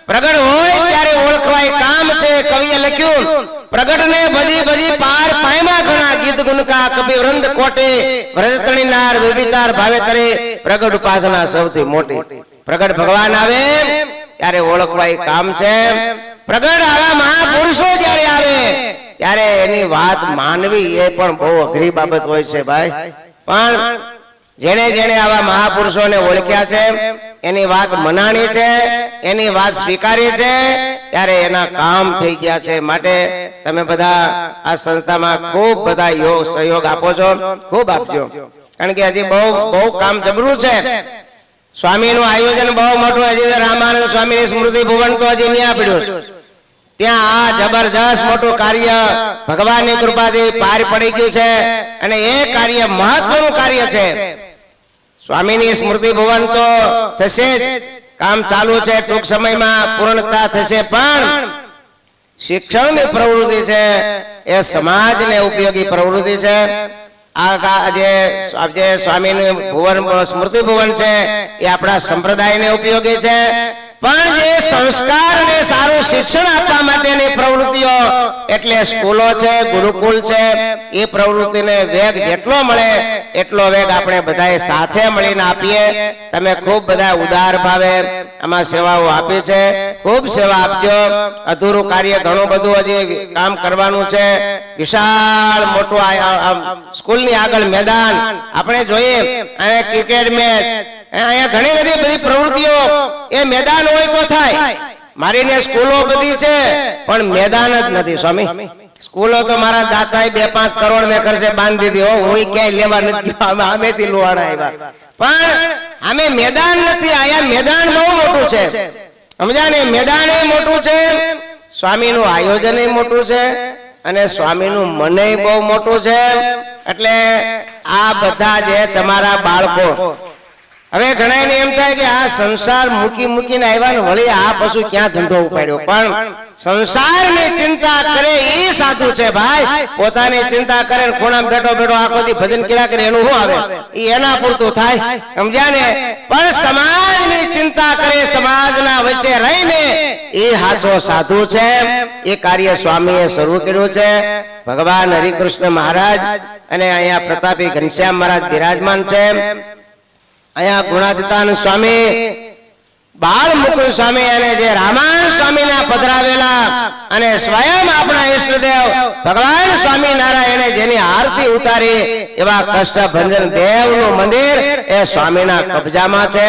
પ્રગટ હોય ત્યારે ઓળખવાય કામ છે. કવિએ લખ્યું પ્રગટ ને બધી બધી પાર પાયમાં ઘણા ગીત ગુણકા કવિ વૃંદ કોટે વ્રજતણી નાર વિચાર ભાવે કરે પ્રગટ ઉપાસના સૌથી મોટી. પ્રગટ ભગવાન આવે ત્યારે ઓળખવાય કામ છે. પ્રગટ આવા મહાપુરુષો જ્યારે આવે ત્યારે એની વાત માનવી એ પણ બહુ અઘરી બાબત હોય છે ભાઈ. પણ જેણે જેણે આવા મહાપુરુષોને ઓળખ્યા છે, એની વાત મનાણી છે, એની વાત સ્વીકારી છે, ત્યારે એના કામ થઈ ગયા છે. માટે તમે બધા આ સંસ્થામાં ખૂબ બધા સહયોગ આપો છો, ખૂબ આપજો. કારણ કે હજી બહુ કામ જબરું છે. સ્વામીનું આયોજન બહુ મોટું. હજી રામાનંદ સ્વામીની સ્મૃતિ ભુવન તો હજી નહીં પડ્યું. ત્યાં આ જબરજસ્ત મોટું કાર્ય ભગવાનની કૃપાથી પાર પડી ગયું છે. અને એ કાર્ય મહત્વનું કાર્ય છે. સ્વામીની સ્મૃતિ ભુવન તો થશે જ, કામ ચાલુ છે, ટૂંક સમયમાં પૂર્ણતા થશે. પણ શિક્ષણની પ્રવૃત્તિ છે એ સમાજને ઉપયોગી પ્રવૃત્તિ છે. જે સ્વામીનું ભુવન સ્મૃતિ ભુવન છે એ આપણા સંપ્રદાયને ઉપયોગી છે. પણ જે સંસ્કાર અને સારું શિક્ષણ આપવા માટેની પ્રવૃત્તિઓ એટલે સ્કૂલો છે, ગુરુકુલ છે, એ પ્રવૃત્તિને વેગ જેટલો મળે એટલો વેગ આપણે બધાએ સાથે મળીને આપીએ. તમે ખૂબ બધા ઉદાર ભાવે આમાં સેવાઓ આપી છે. ખૂબ સેવા આપજો. અધૂરું કાર્ય ઘણું બધું હજી કામ કરવાનું છે. વિશાળ મોટું સ્કૂલની આગળ મેદાન આપણે જોઈએ. અને ક્રિકેટ મેચ, અહીંયા ઘણી બધી પ્રવૃત્તિઓ એ મેદાન હોય તો થાય. મારીને સ્કૂલો બધી છે પણ મેદાન જ નથી સ્વામી. સ્કૂલો તો મારા દાતાએ 2-5 કરોડ ને ખર્ચે બાંધી દીધી. હું ક્યાંય લેવા નથી ગયો. આમેથી લોહાણા આવ્યા પણ અમે મેદાન નથી. અહીંયા મેદાન બહુ મોટું છે. સમજ્યા ને? મેદાન એ મોટું છે, સ્વામીનું આયોજન એ મોટું છે, અને સ્વામીનું મને બહુ મોટું છે. એટલે આ બધા જે તમારા બાળકો, હવે ઘણાને એમ થાય કે આ સંસાર મૂકીને આવ્યા ને વળી આ પશુ ક્યાં ધંધો ઉપાડ્યો. પણ સંસારની ચિંતા કરે એ સાધુ છે ભાઈ. પોતાની ચિંતા કરે ને ખૂણામાં બેઠો આખો દી ભજન કર્યા કરે એનું શું આવે? એ એના પૂરતું થાય. સમજ્યા ને? પણ સમાજની ચિંતા કરે, સમાજના વચ્ચે રહીને એ સાચો સાધુ છે. એ કાર્ય સ્વામીએ શરૂ કર્યું છે. ભગવાન હરિકૃષ્ણ મહારાજ અને અહીંયા પ્રતાપી ઘનશ્યામ મહારાજ બિરાજમાન છે. અહીંયા ગુણાતીતાનંદ સ્વામી, બાળ મુકુંદ સ્વામી અને જે રામાયણ સ્વામીના પધરાવેલા અને સ્વયં આપણા ઈષ્ટદેવ ભગવાન સ્વામિનારાયણે જેની આરતી ઉતારી એવા કષ્ટભંજન દેવનું મંદિર એ સ્વામીના કબજામાં છે.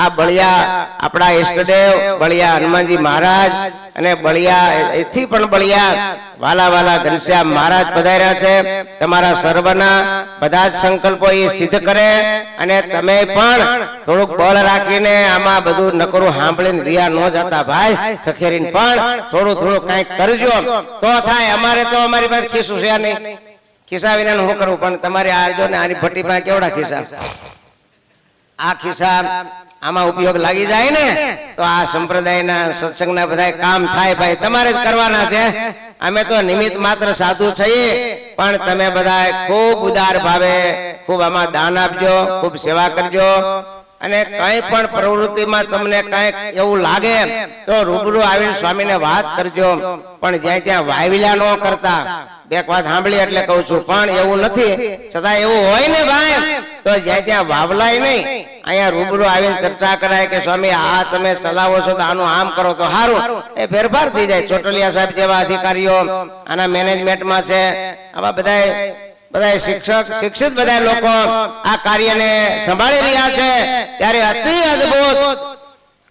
આ બળિયા આપણા ઈષ્ટદેવ બળિયા હનુમાનજી મહારાજ અને બળિયા એથી પણ બળિયા વાલા ઘનશ્યામ મહારાજ પધાર્યા છે. તમારા સર્વના બધા જ સંકલ્પો એ સિદ્ધ કરે. અને તમે પણ થોડુંક બળ રાખીને આમાં બધું નકરું સાંભળીને રિયા ન જતા ભાઈ. ખખેરીને પણ થોડું કંઈક કરજો તો થાય. અમારે તો અમારી પાસે ખિસ્સું છે નહીં. ખિસ્સા વિના શું કરવું? પણ તમારે આજો ને આની ભટ્ટી પાસે કેવડા ખિસ્સા? આ ખિસ્સા આમાં ઉપયોગ લાગી જાય ને તો આ સંપ્રદાયના સત્સંગના બધા કામ થાય ભાઈ. તમારે જ કરવાના છે. અમે તો નિમિત્ત માત્ર સાધુ છીએ. પણ તમે બધા ખૂબ ઉદાર ભાવે ખૂબ આમાં દાન આપજો, ખૂબ સેવા કરજો. અને કઈ પણ પ્રવૃત્તિમાં તમને કઈક એવું લાગે તો રૂબરૂ આવીને સ્વામીને વાત કરજો. પણ જ્યાં ત્યાં વાયવિલા ન કરતા. બે વાત સાંભળી એટલે કહું છું. પણ એવું નથી. છતાં એવું હોય ને ભાઈ તો જ્યાં ત્યાં વાવલાય નહીં. અહીંયા રૂબરૂ આવીને ચર્ચા કરાય કે સ્વામી આ તમે ચલાવો છો તો આનું આમ કરો તો સારું. એ ફેરફાર થઈ જાય. ચોટલિયા સાહેબ જેવા અધિકારીઓ આના મેનેજમેન્ટમાં છે. આવા બધા શિક્ષિત બધા લોકો આ કાર્યને સંભાળી રહ્યા છે. ત્યારે અતિ અદ્ભુત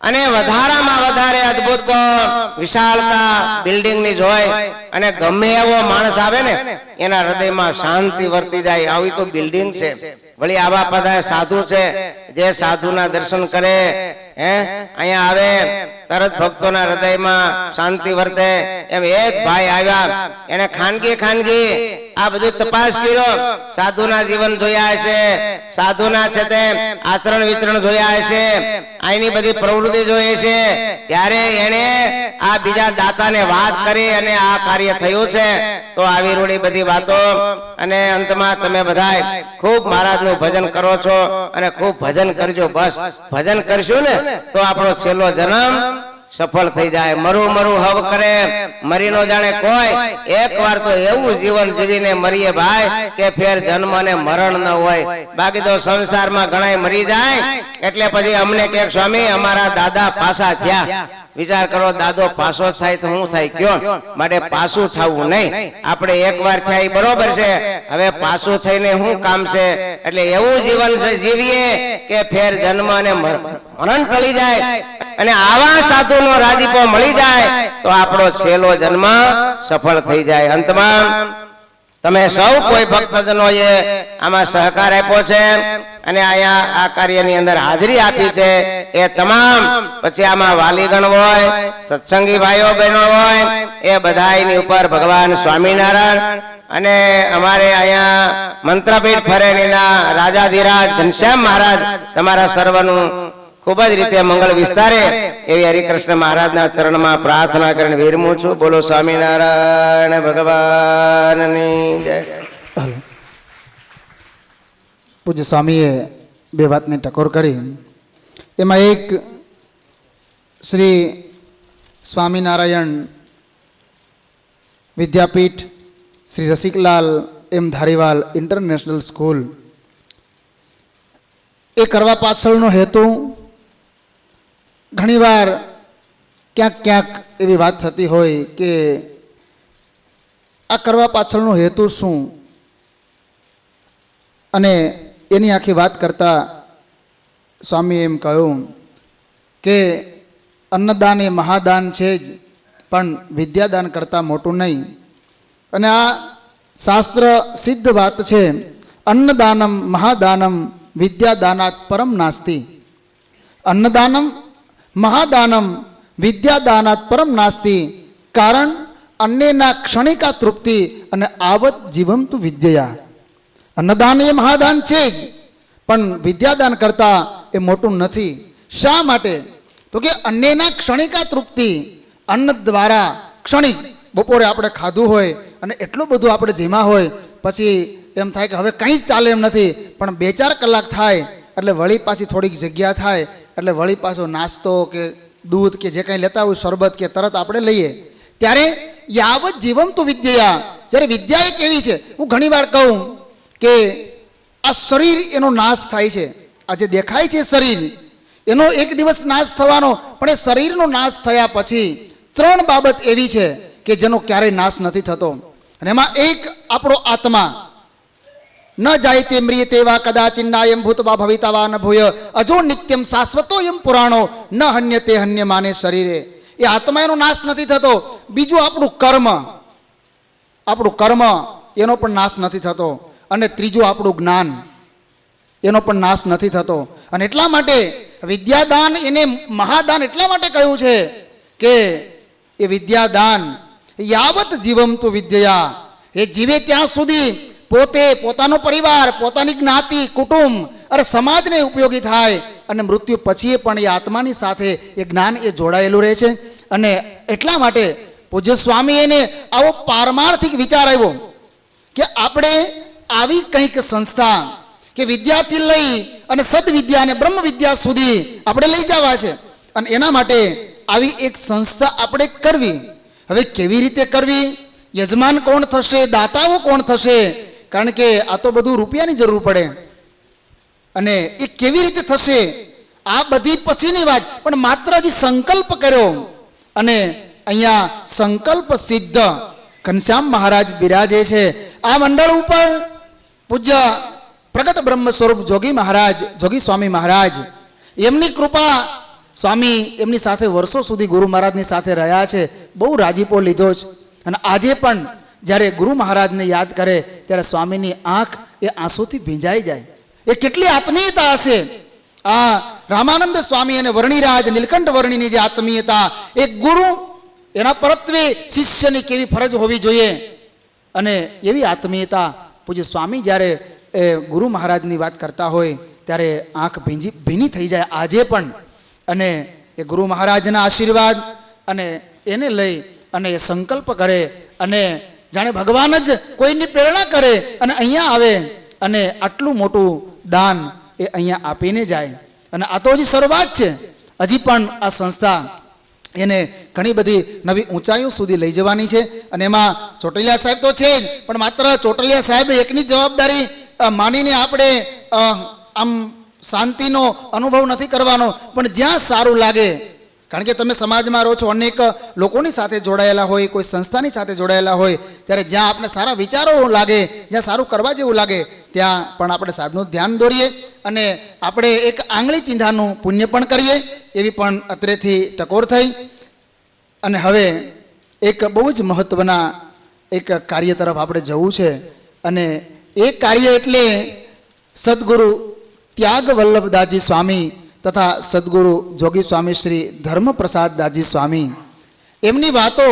અને વધારામાં વધારે અદ્ભુત તો વિશાળતા બિલ્ડિંગની જ હોય. અને ગમે એવો માણસ આવે ને એના હૃદયમાં શાંતિ વર્તી જાય. આવી તો બિલ્ડિંગ છે. વળી આવા બધા સાધુ છે જે સાધુના દર્શન કરે, અહીંયા આવે તરત ભક્તોના હૃદયમાં શાંતિ વર્તે. એમ એક ભાઈ આવ્યા, એને ખાનગી આ બધું તપાસ કર્યો. સાધુના જીવન જોયા હશે, સાધુના છે તે આચરણ વિચરણ જોયા હશે, આની બધી પ્રવૃત્તિ જોઈએ છે. ત્યારે એને આ બીજા દાતાને વાત કરી અને આ કાર્ય થયું છે. તો આવી રૂડી બધી વાતો. અને અંતમાં તમે બધા ખૂબ મહારાજનું ભજન કરો છો અને ખૂબ ભજન કરજો. બસ ભજન કરશું ને તો આપણો છેલ્લો જન્મ સફળ થઈ જાય. મરું હવ કરે મરી નો જાણે કોઈ. એક વાર તો એવું જીવન જીવીને મરીએ ભાઈ કે ફેર જન્મ અને મરણ ન હોય. બાકી તો સંસારમાં ઘણા મરી જાય એટલે પછી અમને કે સ્વામી અમારા દાદા પાછા થયા. વિચાર કરો, દાદો પાછો થાય તો શું થાય? કયો માટે પાછું થવું નહીં. આપણે એક વાર થાય બરોબર છે, હવે પાછું થઈને શું કામ છે? એટલે એવું જીવન જીવીએ કે ફેર જન્મ અને મરણ ટળી જાય. અને આવા સાધુનો રાજીપો મળી જાય તો આપણો છેલ્લો જન્મ સફળ થઈ જાય. અંતમાં તમે સૌ કોઈ ભક્તજનોએ આમાં સહકાર આપ્યો છે અને અહીંયા આ કાર્યની અંદર હાજરી આપી છે એ તમામ, પછી આમાં વાલીગણ હોય, સત્સંગી ભાઈઓ બહેનો હોય, એ બધાની ઉપર ભગવાન સ્વામિનારાયણ અને અમારે અહીંયા મંત્રપીઠ ફરેલીના રાજાધિરાજ ઘનશ્યામ મહારાજ તમારા સર્વનું ખૂબ જ રીતે મંગળ વિસ્તારે એવી હરિકૃષ્ણ મહારાજના ચરણમાં પ્રાર્થના કરીને વિરમું છું. બોલો સ્વામિનારાયણ ભગવાનની જય. હાલો. પૂજ્ય સ્વામીએ બે વાતની ટકોર કરી. એમાં એક શ્રી સ્વામિનારાયણ વિદ્યાપીઠ, શ્રી રસિકલાલ એમ ધારીવાલ ઇન્ટરનેશનલ સ્કૂલ, એ કરવા પાછળનો હેતુ ઘણીવાર ક્યાંક ક્યાંક એવી વાત થતી હોય કે આ કરવા પાછળનો હેતુ શું, અને એની આખી વાત કરતા સ્વામીએ એમ કહ્યું કે અન્નદાન એ મહાદાન છે જ, પણ વિદ્યાદાન કરતાં મોટું નહીં. અને આ શાસ્ત્ર સિદ્ધ વાત છે. અન્નદાનમ મહાદાનમ વિદ્યાદાનાત પરમ નાસ્તિ. અન્નદાનમ મહાદાનમ વિદ્યાદાનાત પરમ નાસ્તિ. કારણ અન્યના ક્ષણિકા તૃપ્તિ અને આવત જીવમ તું વિદ્યા. અન્નદાન એ મહાદાન છે જ, પણ વિદ્યાદાન કરતાં એ મોટું નથી. શા માટે? તો કે અન્યના ક્ષણિકા તૃપ્તિ, અન્ન દ્વારા ક્ષણિક, બપોરે આપણે ખાધું હોય અને એટલું બધું આપણે જેમાં હોય, પછી એમ થાય કે હવે કંઈ જ ચાલે એમ નથી, પણ 2-4 કલાક થાય એટલે વળી પાછી થોડીક જગ્યા થાય એટલે વળી પાછો નાસ્તો કે દૂધ કે જે કંઈ લેતા હોય, શરબત કે તરત આપણે લઈએ. ત્યારે યાવત જીવમ તું વિદ્યા, જ્યારે વિદ્યા એક એવી છે, હું ઘણીવાર કહું કે આ શરીર એનો નાશ થાય છે. આ જે દેખાય છે શરીર, એનો એક દિવસ નાશ થવાનો, પણ એ શરીરનો નાશ થયા પછી 3 બાબત એવી છે કે જેનો ક્યારેય નાશ નથી થતો. અને એમાં એક આપણો આત્મા. ન જાય તે મ્રિયતે વા કદાચિન્નાયમ ભૂતવા ભવિતાવા ન ભૂય અજો નિત્યમ શાશ્વતોયમ પુરાણો ન હન્યતે હન્યમાને શરીરે. એ આત્મા એનો નાશ નથી થતો. બીજું આપણું કર્મ એનો પણ નાશ નથી થતો. અને ત્રીજું આપણું જ્ઞાન, એનો પણ નાશ નથી થતો. અને એટલા માટે વિદ્યાદાન એને મહાદાન એટલા માટે કહ્યું છે કે એ વિદ્યાદાન યાવત જીવમ તું વિદ્યા, એ જીવે ત્યાં સુધી પોતે, પોતાનો પરિવાર, પોતાની જ્ઞાતિ, કુટુંબ અને સમાજને ઉપયોગી થાય. અને મૃત્યુ પછી પણ એ આત્માની સાથે એ જ્ઞાન એ જોડાયેલું રહે છે. અને એટલા માટે પૂજ્ય સ્વામી એને આવો પારમાર્થિક વિચાર આવ્યો કે આપણે આવી કંઈક સંસ્થા કે વિદ્યાથી લઈ અને સદવિદ્યા અને બ્રહ્મ વિદ્યા સુધી આપણે લઈ જવા છે. અને એના માટે આવી એક સંસ્થા આપણે કરવી. હવે કેવી રીતે કરવી? યજમાન કોણ થશે? દાતાઓ કોણ થશે? કારણ કે આ તો બધું રૂપિયાની જરૂર પડે. અને એ કેવી રીતે થશે? આ બધી પછીની વાત, પણ માત્ર હજી સંકલ્પ કર્યો. અને અહીંયા સંકલ્પ સિદ્ધ ઘનશ્યામ મહારાજ બિરાજે છે. આ મંડળ ઉપર પૂજ્ય પ્રગટ બ્રહ્મ સ્વરૂપ જોગી મહારાજ, જોગી સ્વામી મહારાજ, એમની કૃપા. સ્વામી એમની સાથે વર્ષો સુધી ગુરુ મહારાજની સાથે રહ્યા છે, બહુ રાજીપો લીધો છે. અને આજે પણ જ્યારે ગુરુ મહારાજને યાદ કરે ત્યારે સ્વામીની આંખ એ આંસુથી ભીંજાઈ જાય. એ કેટલી આત્મીયતા હશે! આ રામાનંદ સ્વામી અને વર્ણિરાજ નીલકંઠ વર્ણિની જે આત્મીયતા, એક ગુરુ એના પરત્વે શિષ્યની કેવી ફરજ હોવી જોઈએ, અને એવી આત્મીયતા પૂજ્ય સ્વામી જ્યારે એ ગુરુ મહારાજની વાત કરતા હોય ત્યારે આંખ ભીની થઈ જાય આજે પણ. અને એ ગુરુ મહારાજના આશીર્વાદ અને એને લઈ અને એ સંકલ્પ કરે, અને જાણે ભગવાન જ કોઈની પ્રેરણા કરે અને અહીંયા આવે અને આટલું મોટું દાન એ અહીંયા આપીને જાય. અને આ તો હજી શરૂઆત છે. હજી પણ આ સંસ્થા એને ઘણી બધી નવી ઊંચાઈઓ સુધી લઈ જવાની છે. અને એમાં ચોટલિયા સાહેબ તો છે જ, પણ માત્ર ચોટલિયા સાહેબ એકની જવાબદારી માનીને આપણે આમ શાંતિનો અનુભવ નથી કરવાનો. પણ જ્યાં સારું લાગે, કારણ કે તમે સમાજમાં રહો છો, અનેક લોકોની સાથે જોડાયેલા હોય, કોઈ સંસ્થાની સાથે જોડાયેલા હોય, ત્યારે જ્યાં આપણે સારા વિચારો લાગે, જ્યાં સારું કરવા જેવું લાગે, ત્યાં પણ આપણે સાહેબનું ધ્યાન દોરીએ અને આપણે એક આંગળી ચિંધાનું પુણ્ય પણ કરીએ. એવી પણ અત્રેથી ટકોર થઈ. અને હવે એક બહુ જ મહત્ત્વના એક કાર્ય તરફ આપણે જવું છે. અને એ કાર્ય એટલે સદગુરુ ત્યાગ વલ્લભદાસજી સ્વામી તથા સદગુરુ જોગી સ્વામી શ્રી ધર્મપ્રસાદ દાસજી સ્વામી, એમની વાતો,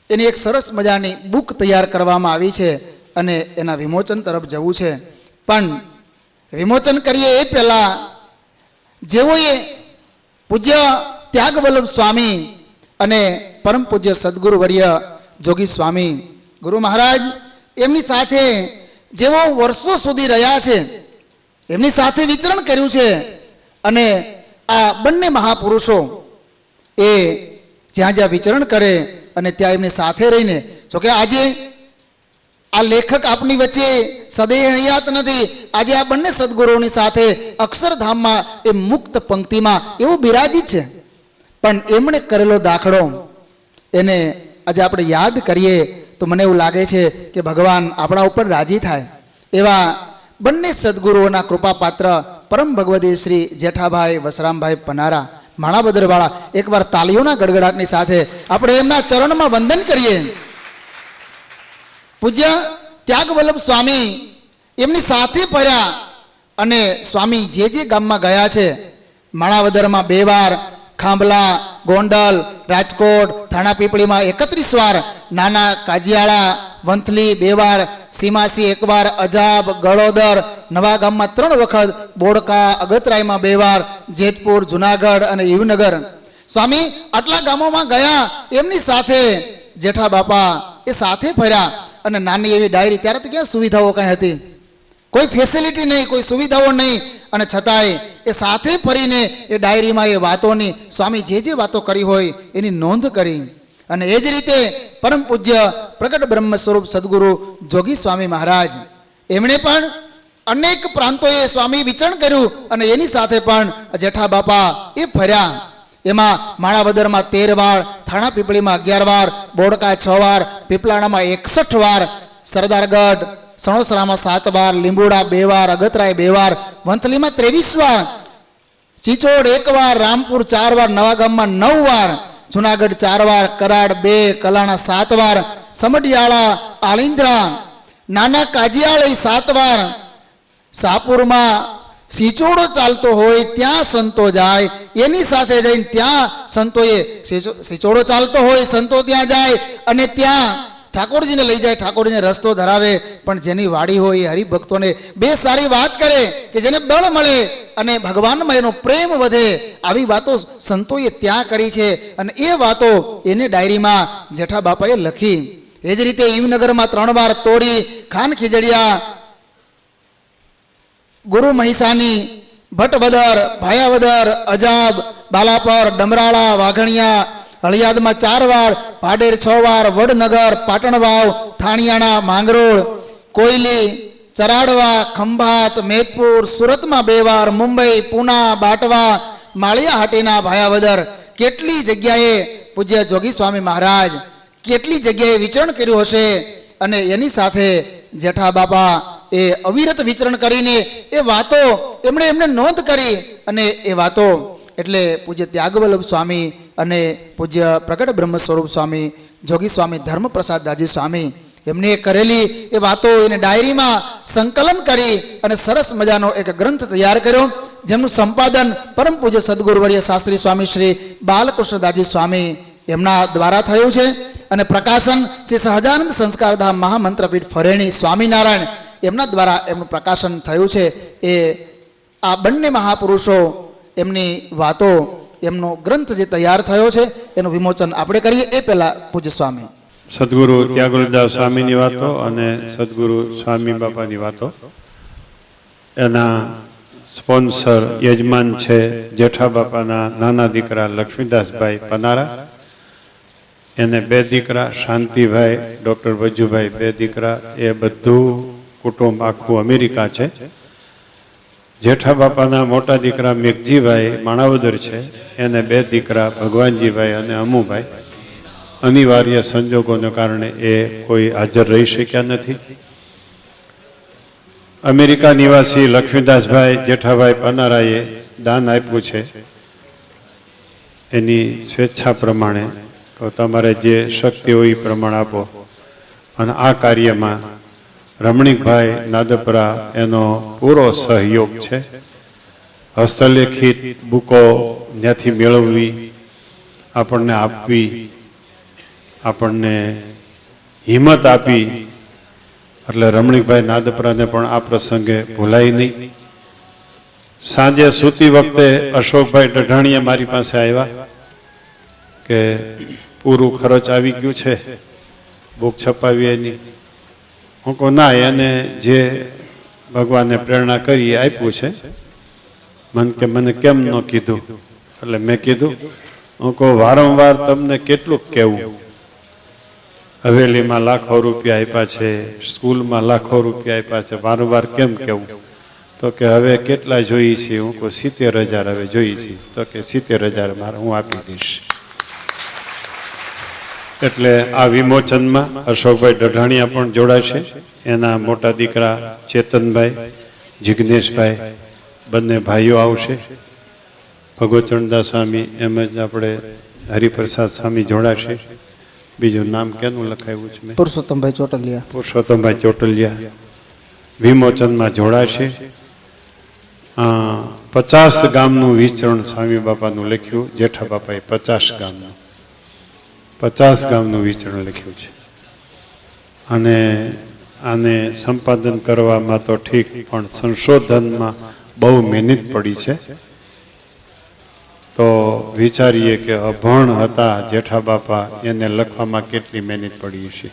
એની એક સરસ મજાની બુક તૈયાર કરવામાં આવી છે અને એના વિમોચન તરફ જવું છે. પણ વિમોચન કરીએ એ પહેલાં જેઓએ પૂજ્ય ત્યાગવલ્લભ સ્વામી અને પરમ પૂજ્ય સદગુરુ વર્ય જોગી સ્વામી ગુરુ મહારાજ એમની સાથે જેઓ વર્ષો સુધી રહ્યા છે, એમની સાથે વિચરણ કર્યું છે, અને આ બંને મહાપુરુષો એ જ્યાં જ્યાં વિચરણ કરે અને ત્યાં એમની સાથે રહીને, જોકે આજે આ લેખક આપની વચ્ચે સદૈવ હયાત નથી, આજે આ બંને સદગુરુઓની સાથે અક્ષરધામમાં એ મુક્ત પંક્તિમાં એવું બિરાજિત છે, પણ એમણે કરેલો દાખલો એને આજે આપણે યાદ કરીએ તો મને એવું લાગે છે કે ભગવાન આપણા ઉપર રાજી થાય. એવા બંને સદગુરુઓના કૃપાપાત્ર પરમ ભગવદી શ્રી જેઠાભાઈ વસરામભાઈ પનારા માણાવદરવાળા એકવાર તાલીઓના ગડગડાટની સાથે આપણે એમના ચરણમાં વંદન કરીએ. પૂજ્ય ત્યાગવલ્લભ સ્વામી એમની સાથે ફર્યા અને સ્વામી જે જે ગામમાં ગયા છે, માણાવદરમાં 2 વાર, ખાંભલા, ગોંડલ, રાજકોટ, થાણાપીપળીમાં 31 વાર, નાના કાજિયાળા, વંથલી 2 વાર, સીમાસી 1 વાર, અજાબ, ગળોદર, નવા ગામમાં 3 વખત, બોડકા, અગતરાયમાં 2 વાર, જેતપુર, જુનાગઢ અને યુવનગર. સ્વામી આટલા ગામોમાં ગયા, એમની સાથે જેઠા બાપા એ સાથે ફર્યા અને નાની એવી ડાયરી, ત્યારે તો ક્યાં સુવિધાઓ કાંઈ હતી, કોઈ ફેસિલિટી નહીં, કોઈ સુવિધાઓ નહીં, અને છતાંય એ સાથે ફરીને એ ડાયરીમાં એ વાતોની સ્વામી જે જે વાતો કરી હોય એની નોંધ કરી. અને એ જ રીતે પરમ પૂજ્ય પ્રગટ બ્રહ્મ સ્વરૂપ સદગુરુ જોગી સ્વામી મહારાજ એમણે પણ અનેક પ્રાંતોએ સ્વામી વિચરણ કર્યું અને એની સાથે પણ જેઠા બાપા એ ફર્યા. એમાં માણાવદરમાં 13 વાર, થાણાપીપળીમાં 11 વાર, બોડકા 6 વાર, પીપલાણામાં 61 વાર, સરદારગઢ સણોસરામાં 7 વાર, લીંબુડા 2 વાર, અગતરાય 2 વાર, વંથલીમાં 23 વાર, ચીચોડ 1 વાર, રામપુર 4 વાર, નવાગામમાં 9 વાર, જુનાગઢ 4 વાર, કરાડ 2, કલાણા 7 વાર, સમઢિયાળા, આલિન્દ્રા, નાના કાજિયાળી 7 વાર, સાપુરમાં સિચોડો ચાલતો હોય ત્યાં સંતો જાય, એની સાથે જઈને ત્યાં સંતોએ સિચોડો ચાલતો હોય સંતો ત્યાં જાય અને ત્યાં ઠાકોરજીને લઈ જાય, ઠાકોરજીને રસ્તો ધરાવે, પણ જેની વાડી હોય એ હરિભક્તોને 2 સારી વાત કરે કે જેને બળ મળે અને ભગવાનમાં એનો પ્રેમ વધે, આવી વાતો સંતોએ ત્યાં કરી છે અને એ વાતો એને ડાયરીમાં જેઠા બાપાએ લખી. એ જ રીતે યુવનગરમાં 3 વાર, તોરી, ખાન ખીજડીયા, ગુરુ મહિસાની, ભટવદર, ભાયાવદર, અજાબ, બાલાપર, ડમરાળા, વાઘણિયા, હળિયાદમાં 4 વાર, ભાડેર 6 વાર, વડનગર, પાટણવાવ, થાણિયાણા, માંગરોળ, કોયલી, ચરાડવા, ખંભાત, મેદપુર, સુરતમાં 2 વાર, મુંબઈ, પૂના, બાટવા, માળિયા હાટીના, ભાયાવદર, કેટલી જગ્યાએ પૂજ્ય જોગી સ્વામી મહારાજ કેટલી જગ્યાએ વિચરણ કર્યું હશે. અને એની સાથે જેઠા બાપા એ અવિરત વિચરણ કરીને એ વાતો એમણે નોંધ કરી. અને એ વાતો એટલે પૂજ્ય ત્યાગવલ્લભ સ્વામી અને પૂજ્ય પ્રગટ બ્રહ્મ સ્વરૂપ સ્વામી જોગી સ્વામી ધર્મપ્રસાદ દાજી સ્વામી એમને કરેલી એ વાતો એને ડાયરીમાં સંકલન કરી અને સરસ મજાનો એક ગ્રંથ તૈયાર કર્યો, જેમનું સંપાદન પરમ પૂજ્ય સદગુરુવર્ય શાસ્ત્રી સ્વામી શ્રી બાલકૃષ્ણ દાજી સ્વામી એમના દ્વારા થયું છે. અને પ્રકાશન શ્રી સહજાનંદ સંસ્કારધામ મહામંત્રપીઠ ફરેણી સ્વામિનારાયણ એમના દ્વારા એમનું પ્રકાશન થયું છે. એ આ બંને મહાપુરુષો એમની વાતો એમનો ગ્રંથ જે તૈયાર થયો છે એનું વિમોચન આપણે કરીએ. એ પહેલા પૂજ્ય સ્વામી સદગુરુ ત્યાગવલ્લભ સ્વામીની વાતો અને સદગુરુ સ્વામી બાપાની વાતો, એના સ્પોન્સર યજમાન છે જેઠા બાપાના નાના દીકરા લક્ષ્મીદાસભાઈ પનારા, એને 2 દીકરા શાંતિભાઈ, ડૉક્ટર વજુભાઈ 2 દીકરા, એ બધું કુટુંબ આખું અમેરિકા છે. જેઠા બાપાના મોટા દીકરા મેઘજીભાઈ માણાવદર છે, એને 2 દીકરા ભગવાનજીભાઈ અને અમુભાઈ. અનિવાર્ય સંજોગોને કારણે એ કોઈ હાજર રહી શક્યા નથી. અમેરિકા નિવાસી લક્ષ્મીદાસભાઈ જેઠાભાઈ પનારાએ દાન આપ્યું છે એની સ્વેચ્છા પ્રમાણે, તો તમારે જે શક્તિ હોય એ પ્રમાણે આપો. અને આ કાર્યમાં રમણીકભાઈ નાદપરા એનો પૂરો સહયોગ છે. હસ્તલેખિત બુકો ત્યાંથી મેળવવી, આપણને આપવી, આપણને હિંમત આપી, એટલે રમણીકભાઈ નાદપરાને પણ આ પ્રસંગે ભૂલાય નહીં. સાંજે સૂતી વખતે અશોકભાઈ ડઢાણીયા મારી પાસે આવ્યા કે પૂરું ખર્ચ આવી ગયું છે, બુક છપાવી એની. હું કહું ના, એને જે ભગવાને પ્રેરણા કરી આપ્યું છે. મને કેમ ન કીધું? એટલે મેં કીધું, હું કહું વારંવાર તમને કેટલું કહેવું, હવેલીમાં લાખો રૂપિયા આપ્યા છે, સ્કૂલમાં લાખો રૂપિયા આપ્યા છે, વારંવાર કેમ કહેવું? તો કે હવે કેટલા જોઈએ છે? હું કહું 70,000 હવે જોઈએ છે. તો કે 70,000 મારે હું આપી દઈશ. એટલે આ વિમોચનમાં અશોકભાઈ ડઢાણીયા પણ જોડાશે, એના મોટા દીકરા ચેતનભાઈ, જિજ્ઞેશભાઈ બંને ભાઈઓ આવશે. ભગવતચંદદાસ સ્વામી એમ જ આપણે હરિપ્રસાદ સ્વામી જોડાશે. બીજું નામ કેનું લખાયું છે? પુરુષોત્તમભાઈ ચોટલિયા. પુરુષોત્તમભાઈ ચોટલિયા વિમોચનમાં જોડાશે. 50 ગામનું વિચરણ સ્વામી બાપાનું લખ્યું, જેઠા બાપાએ 50 ગામનું વિચરણ લખ્યું છે. અને આને સંપાદન કરવામાં તો ઠીક, પણ સંશોધનમાં બહુ મહેનત પડી છે. તો વિચારીએ કે અભણ હતા જેઠા બાપા, એને લખવામાં કેટલી મહેનત પડી છે.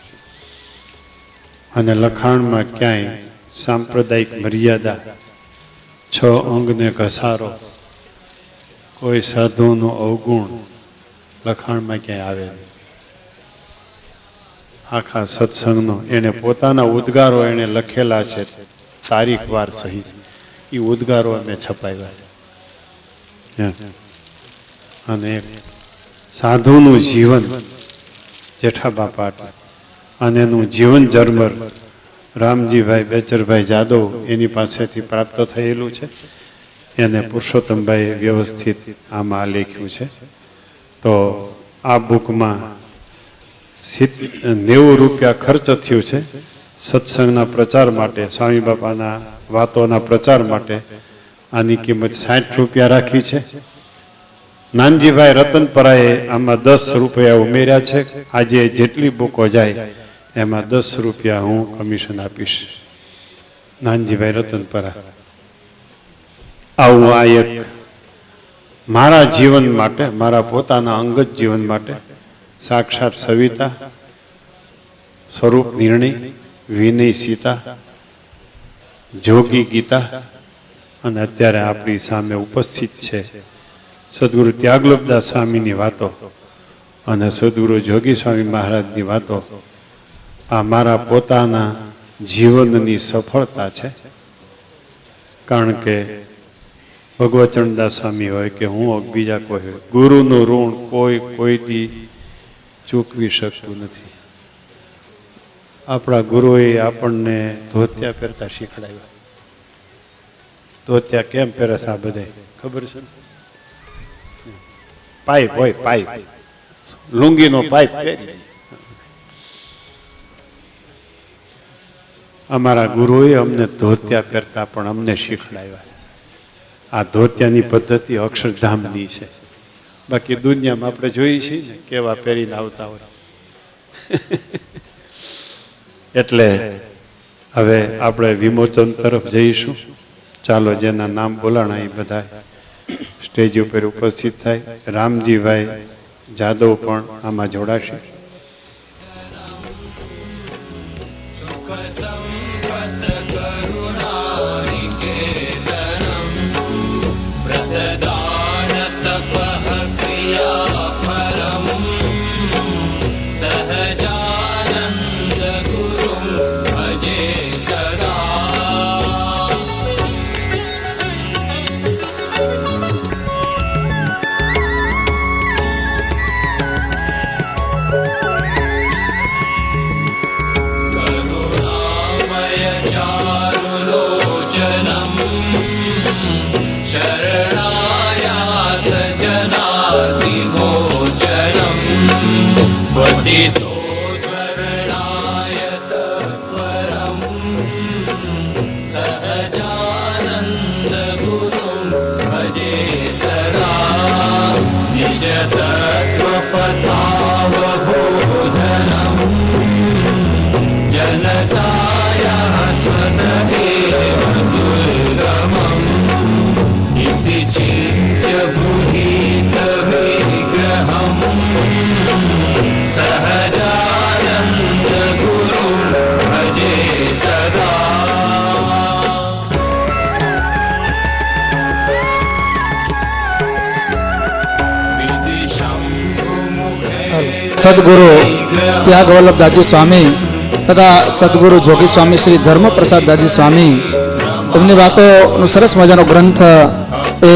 અને લખાણમાં ક્યાંય સાંપ્રદાયિક મર્યાદા, 6 અંગને ઘસારો, કોઈ સાધુનો અવગુણ લખાણમાં ક્યાંય આવે નહીં. આખા સત્સંગનો એને પોતાના ઉદ્ગારો એને લખેલા છે, તારીખ વાર સહિત. એ ઉદ્ગારો અમે છપાવ્યા છે. અને સાધુનું જીવન જેઠા બાપા, અને એનું જીવન જર્મર રામજીભાઈ બેચરભાઈ જાદવ એની પાસેથી પ્રાપ્ત થયેલું છે. એને પુરુષોત્તમભાઈએ વ્યવસ્થિત આમાં લખ્યું છે. તો આ બુકમાં 90 રૂપિયા ખર્ચ થયું છે સત્સંગના પ્રચાર માટે, સ્વામી બાપાના વાતોના પ્રચાર માટે. આની કિંમત 60 રૂપિયા રાખી છે. નાનજીભાઈ રતનપરાએ આમાં 10 રૂપિયા ઉમેર્યા છે. આજે જેટલી બુકો જાય એમાં 10 રૂપિયા હું કમિશન આપીશ. નાનજીભાઈ રતનપરા. આવું આ એક મારા જીવન માટે, મારા પોતાના અંગત જીવન માટે સાક્ષાત સવિતા, સ્વરૂપ નિર્ણય, વિનય સીતા, જોગી ગીતા, અને અત્યારે આપણી સામે ઉપસ્થિત છે સદગુરુ ત્યાગલોકદાસ સ્વામીની વાતો અને સદગુરુ જોગી સ્વામી મહારાજની વાતો. આ મારા પોતાના જીવનની સફળતા છે. કારણ કે ભગવતચંદદાસ સ્વામી હોય કે હું બીજા કોઈ હોય, ગુરુનું ઋણ કોઈથી ચૂકવી શકતું નથી. આપણા ગુરુએ આપણને ધોતિયા પહેરતા શીખડાવ્યા. ધોતિયા કેમ પહેરે છે આ બધા ખબર છે? પાઇપ હોય, પાઇપ, લુંગીનો પાઇપ પહેરી. અમારા ગુરુએ અમને ધોતિયા પહેરતા પણ અમને શીખડાવ્યા. આ ધોતિયાની પદ્ધતિ અક્ષરધામની છે. બાકી દુનિયામાં આપણે જોઈએ છીએ ને કેવા પહેરીને આવતા હોય. એટલે હવે આપણે વિમોચન તરફ જઈશું. ચાલો, જેના નામ બોલાણા એ બધા સ્ટેજ ઉપર ઉપસ્થિત થાય. રામજીભાઈ જાદવ પણ આમાં જોડાશે. शरणायात जनार्दि સદગુરુ ત્યાગ વલ્લભદાસજી સ્વામી તથા સદગુરુ જોગી સ્વામી શ્રી ધર્મપ્રસાદદાસજી સ્વામી એમની વાતોનો સરસ મજાનો ગ્રંથ એ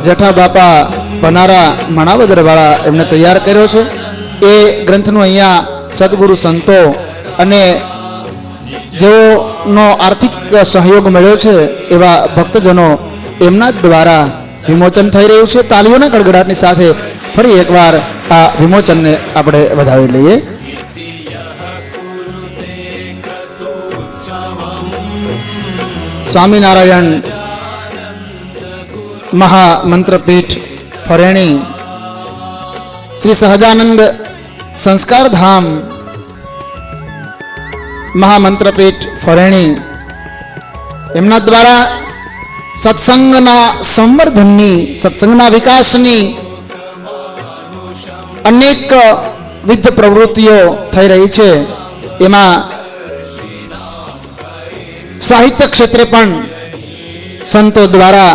જેઠા બાપા પનારા માણાવદરવાળા એમને તૈયાર કર્યો છે. એ ગ્રંથનું અહીંયા સદગુરુ સંતો અને જેઓનો આર્થિક સહયોગ મળ્યો છે એવા ભક્તજનો એમના જ દ્વારા વિમોચન થઈ રહ્યું છે. તાલીઓના ગડગડાટની સાથે ફરી એકવાર આ વિમોચનને આપણે વધાવી લઈએ. સ્વામિનારાયણ મહામંત્રપીઠ ફરેણી શ્રી સહજાનંદ સંસ્કાર ધામ મહામંત્રપીઠ ફરેણી એમના દ્વારા સત્સંગના સંવર્ધનની સત્સંગના વિકાસની અનેક વિધ પ્રવૃત્તિઓ થઈ રહી છે. એમાં સાહિત્ય ક્ષેત્રે પણ સંતો દ્વારા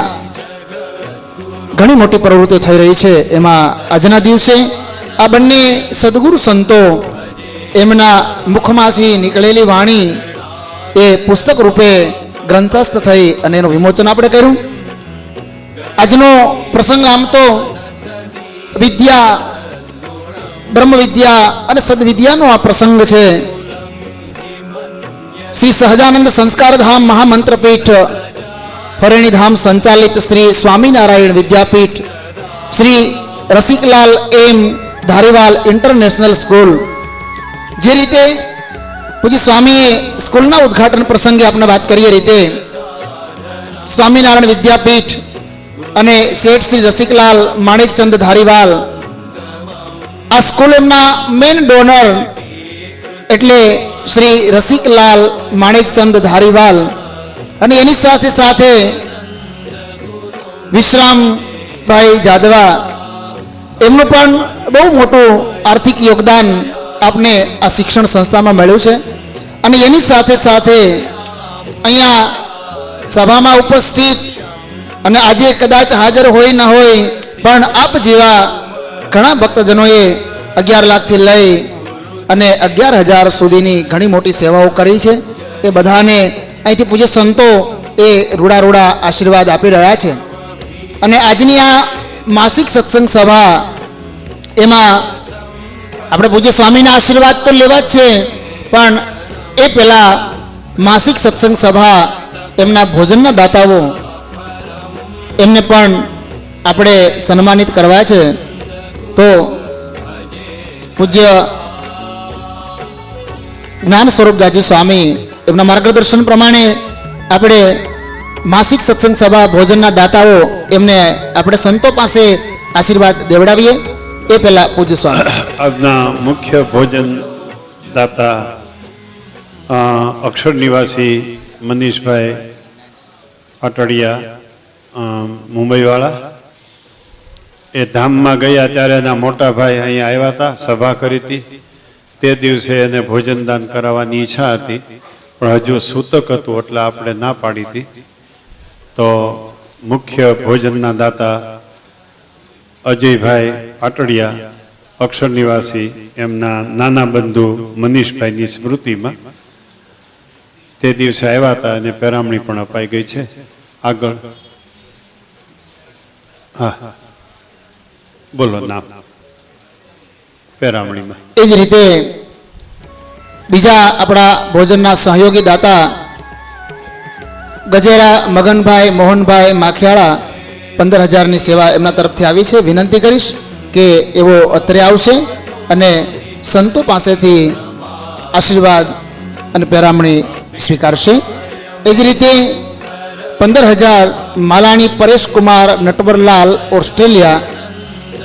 ઘણી મોટી પ્રવૃત્તિઓ થઈ રહી છે. એમાં આજના દિવસે આ બંને સદગુરુ સંતો એમના મુખમાંથી નીકળેલી વાણી એ પુસ્તક રૂપે ગ્રંથસ્થ થઈ અને એનું વિમોચન આપણે કર્યું. આજનો પ્રસંગ આમ તો વિદ્યા, બ્રહ્મ વિદ્યા અને સદવિદ્યાનો આ પ્રસંગ છે. શ્રી સહજાનંદ સંસ્કાર ધામ મહામંત્રપીઠ ફરેણી ધામ સંચાલિત શ્રી સ્વામિનારાયણ વિદ્યાપીઠ, શ્રી રસિકલાલ એમ ધારીવાલ ઇન્ટરનેશનલ સ્કૂલ, જે રીતે પૂજ્ય સ્વામીએ સ્કૂલના ઉદ્ઘાટન પ્રસંગે આપણે વાત કરીએ રીતે સ્વામિનારાયણ વિદ્યાપીઠ અને શેઠ શ્રી રસિકલાલ માણેકચંદ ધારીવાલ આ સ્કૂલ એમના મેઇન ડોનર એટલે શ્રી રસિકલાલ માણેકચંદ ધારીવાલ અને એની સાથે સાથે વિશ્રામભાઈ જાદવા એમનું પણ બહુ મોટું આર્થિક યોગદાન આપને આ શિક્ષણ સંસ્થામાં મળ્યું છે. અને એની સાથે સાથે અહીંયા સભામાં ઉપસ્થિત અને આજે કદાચ હાજર હોય ન હોય પણ આપ જેવા ઘણા ભક્તજનોએ 11 લાખથી લઈ અને 11,000 સુધીની ઘણી મોટી સેવાઓ કરી છે. એ બધાને અહીંથી પૂજ્ય સંતો એ રૂડા આશીર્વાદ આપી રહ્યા છે. અને આજની આ માસિક સત્સંગ સભા એમાં આપણે પૂજ્ય સ્વામીના આશીર્વાદ તો લેવા જ છે, પણ એ પહેલા માસિક સત્સંગ સભા એમના ભોજનના દાતાઓ એમને પણ આપણે સન્માનિત કરવા છે. તો પૂજ્ય જ્ઞાન સ્વરૂપદાસજી સ્વામી એમના માર્ગદર્શન પ્રમાણે આપણે માસિક સત્સંગ સભા ભોજનના દાતાઓ એમને આપણે સંતો પાસે આશીર્વાદ દેવડાવીએ. એ પહેલા પૂજ્ય સ્વામી આજના મુખ્ય ભોજન દાતા અક્ષર નિવાસી મનીષભાઈ પાટડિયા મુંબઈવાળા, એ ધામમાં ગયા ત્યારે એના મોટા ભાઈ અહીંયા આવ્યા હતા, સભા કરી હતી. તે દિવસે એને ભોજનદાન કરાવવાની ઈચ્છા હતી, પણ હજુ સૂતક હતું એટલે આપણે ના પાડી હતી. તો મુખ્ય ભોજનના દાતા અજયભાઈ પાટડિયા અક્ષર નિવાસી એમના નાના બંધુ મનીષભાઈની સ્મૃતિમાં તે દિવસે આવ્યા હતા અને પેરામણી પણ અપાઈ ગઈ છે. આગળ હા બોલો નામ પેરામણીમાં. એ જ રીતે બીજા આપણા ભોજનના સહયોગી દાતા ગજેરા મગનભાઈ મોહનભાઈ માખિયાળા 15,000ની સેવા એમના તરફથી આવી છે. વિનંતી કરીશ કે એવો અત્રે આવશે અને સંતો પાસેથી આશીર્વાદ અને પેરામણી સ્વીકારશે. એ જ રીતે 15,000 માલાણી પરેશકુમાર નટવરલાલ ઓસ્ટ્રેલિયા,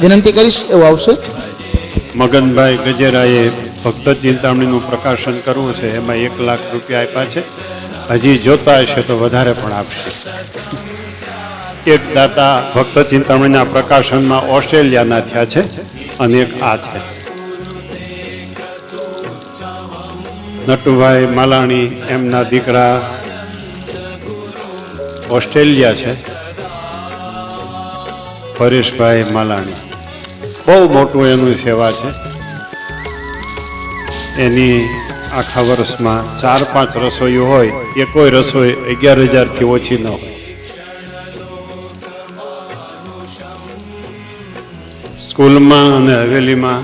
વિનંતી કરીશ એવું આવશે. મગનભાઈ ગજેરાએ ભક્ત ચિંતામણીનું પ્રકાશન કરવું છે, એમાં 1 લાખ રૂપિયા આપ્યા છે. હજી જોતા હશે તો વધારે પણ આપશે. એક દાતા ભક્ત ચિંતામણીના પ્રકાશનમાં ઓસ્ટ્રેલિયાના થયા છે અને એક આ છે. નટુભાઈ માલાણી એમના દીકરા ઓસ્ટ્રેલિયા છે. પરેશભાઈ માલાણી બહુ મોટું એનું સેવા છે. એની આખા વર્ષમાં 4-5 રસોઈઓ હોય, એ કોઈ રસોઈ 11,000થી ઓછી ન હોય. સ્કૂલમાં અને હવેલીમાં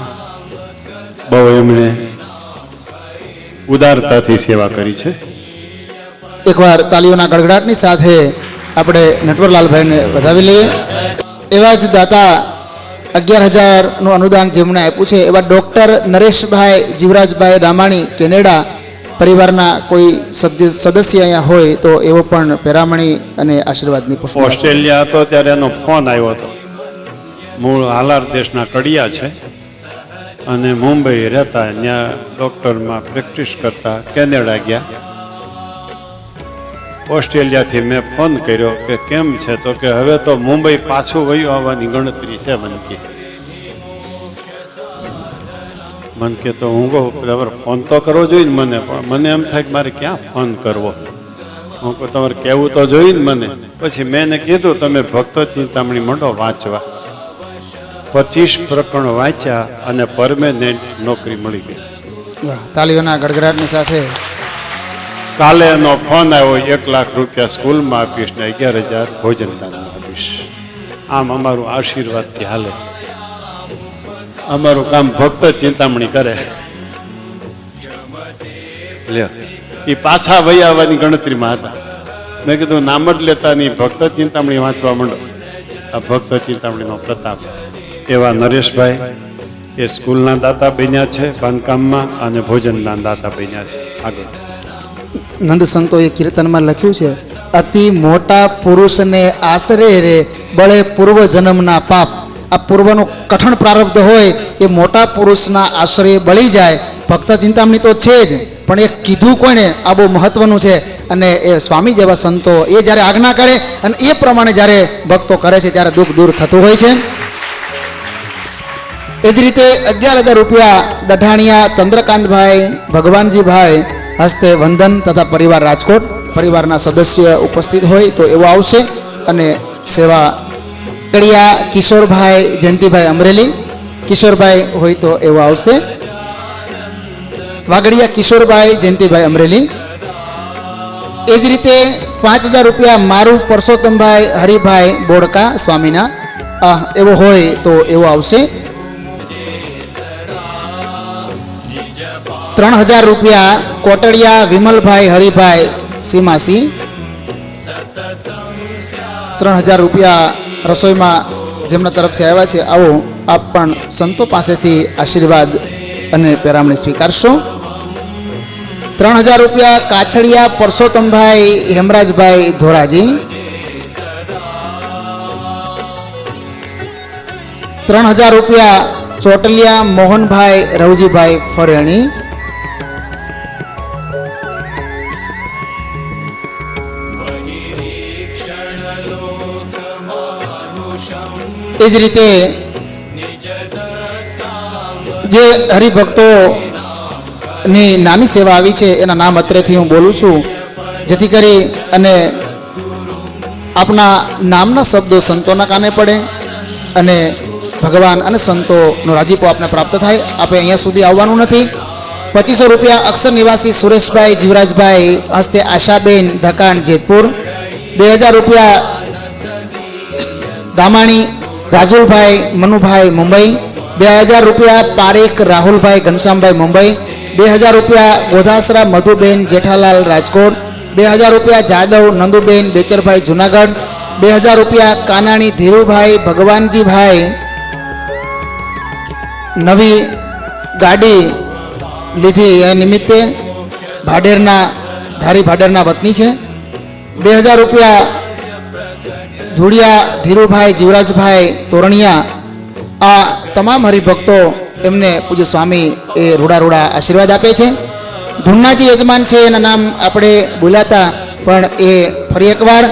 બહુ એમણે ઉદારતાથી સેવા કરી છે. એકવાર તાલીઓના ગડગડાટની સાથે આપણે નટવરલાલભાઈને વધાવી લઈએ. એવા જ દાતા 11,000નું અનુદાન જેમણે આપ્યું છે એવા ડૉક્ટર નરેશભાઈ જીવરાજભાઈ રામાણી કેનેડા પરિવારના કોઈ સદસ્ય અહીંયા હોય તો એવો પણ પેરામણી અને આશીર્વાદની પુષ્પ. ઓસ્ટ્રેલિયા હતો ત્યારે એનો ફોન આવ્યો હતો. મૂળ હાલાર દેશના કડિયા છે અને મુંબઈ રહેતા, ત્યાં ડૉક્ટરમાં પ્રેક્ટિસ કરતા કેનેડા ગયા. ઓસ્ટ્રેલિયાથી મેં ફોન કર્યો કે કેમ છે, તો કે હવે તો મુંબઈ પાછું વયું આવવાની ગણતરી છે. મન કે તો હું કહું તમારે ફોન તો કરવો જોઈએ ને મને, પણ મને એમ થાય કે મારે ક્યાં ફોન કરવો. હું કહું તમારે કહેવું તો જોઈએ ને મને. પછી મેં એને કીધું તમે ભક્ત ચિંતામણી મંડો વાંચવા. 25 પ્રકરણો વાંચ્યા અને પરમેનન્ટ નોકરી મળી ગઈ. વાહ, તાલીઓના ગડગડાટની સાથે. કાલે એનો ફોન આવ્યો, 1 લાખ રૂપિયા સ્કૂલમાં આપીશ ને 11,000 ભોજન દાનમાં આપીશ. આમ અમારું આશીર્વાદથી હાલે. અમારું કામ ભક્ત ચિંતામણી કરે. લ્યો, એ પાછા વહી આવવાની ગણતરીમાં હતા. મેં કીધું નામ જ લેતા નહીં, ભક્ત ચિંતામણી વાંચવા માંડો. આ ભક્ત ચિંતામણીનો પ્રતાપ. એવા નરેશભાઈ એ સ્કૂલના દાતા બન્યા છે બાંધકામમાં, અને ભોજનના દાતા બન્યા છે. આગળ નંદ સંતોએ કીર્તનમાં લખ્યું છે, અતિ મોટા પુરુષને આશરે રે બળે પૂર્વ જન્મના પાપ. આ પૂર્વનું કઠણ પ્રારબ્ધ હોય એ મોટા પુરુષના આશ્રય બળી જાય. ભક્ત ચિંતામણી તો છે જ, પણ એ કીધું કોને આ બહુ મહત્વનું છે. અને એ સ્વામી જેવા સંતો એ જ્યારે આજ્ઞા કરે અને એ પ્રમાણે જ્યારે ભક્તો કરે છે ત્યારે દુઃખ દૂર થતું હોય છે. એ જ રીતે 11,000 રૂપિયા દઢાણિયા ચંદ્રકાંતભાઈ ભગવાનજીભાઈ હસ્તે વંદન તથા પરિવાર રાજકોટ પરિવારના સદસ્ય ઉપસ્થિત હોય તો એવો આવશે. અને સેવા કડિયા કિશોરભાઈ જયંતિભાઈ અમરેલી, કિશોરભાઈ હોય તો એવો આવશે. વાગડિયા કિશોરભાઈ જયંતિભાઈ અમરેલી. એ જ રીતે 5,000 રૂપિયા મારું પરસોત્તમભાઈ હરિભાઈ બોડકા સ્વામીના એવો હોય તો એવો આવશે. 3,000 રૂપિયા કોટડિયા વિમલભાઈ હરિભાઈ સીમાસી. 3,000 રૂપિયા રસોઈમાં જેમના તરફથી આવ્યા છે આવો આપ પણ સંતો પાસેથી આશીર્વાદ અને પેરામણી સ્વીકારશો. 3,000 રૂપિયા કાછડિયા પરસોત્તમભાઈ હેમરાજભાઈ ધોરાજી. 3,000 રૂપિયા ચોટલિયા મોહનભાઈ રવજીભાઈ ફરેણી. 'એ જ રીતે જે હરિભક્તોની નાની સેવા આવી છે એના નામ અત્રેથી હું બોલું છું, જેથી કરી અને આપના નામના શબ્દો સંતોના કાને પડે અને ભગવાન અને સંતોનો રાજીપો આપને પ્રાપ્ત થાય. આપણે અહીંયા સુધી આવવાનું નથી. 2500 રૂપિયા અક્ષર નિવાસી સુરેશભાઈ જીવરાજભાઈ હસ્તે આશાબેન ધકાણ જેતપુર. 2,000 રૂપિયા દામાણી રાજુલભાઈ મનુભાઈ મુંબઈ. 2,000 રૂપિયા પારેખ રાહુલભાઈ ઘનશ્યામભાઈ મુંબઈ. 2,000 રૂપિયા ગોધાસરા મધુબેન જેઠાલાલ રાજકોટ. 2,000 રૂપિયા જાદવ નંદુબેન બેચરભાઈ જુનાગઢ. 2,000 રૂપિયા કાનાણી ધીરુભાઈ ભગવાનજીભાઈ નવી ગાડી લીધી એ નિમિત્તે ભાડેરના ધારી ભાડેરના વતની છે. 2,000 રૂપિયા ધૂળિયા ધીરુભાઈ જીવરાજભાઈ તોરણિયા. આ તમામ હરિભક્તો એમને પૂજ્ય સ્વામી એ રૂડા આશીર્વાદ આપે છે. ધુન્નાજી યજમાન છે, એના નામ આપણે બોલાતા પણ એ ફરી એકવાર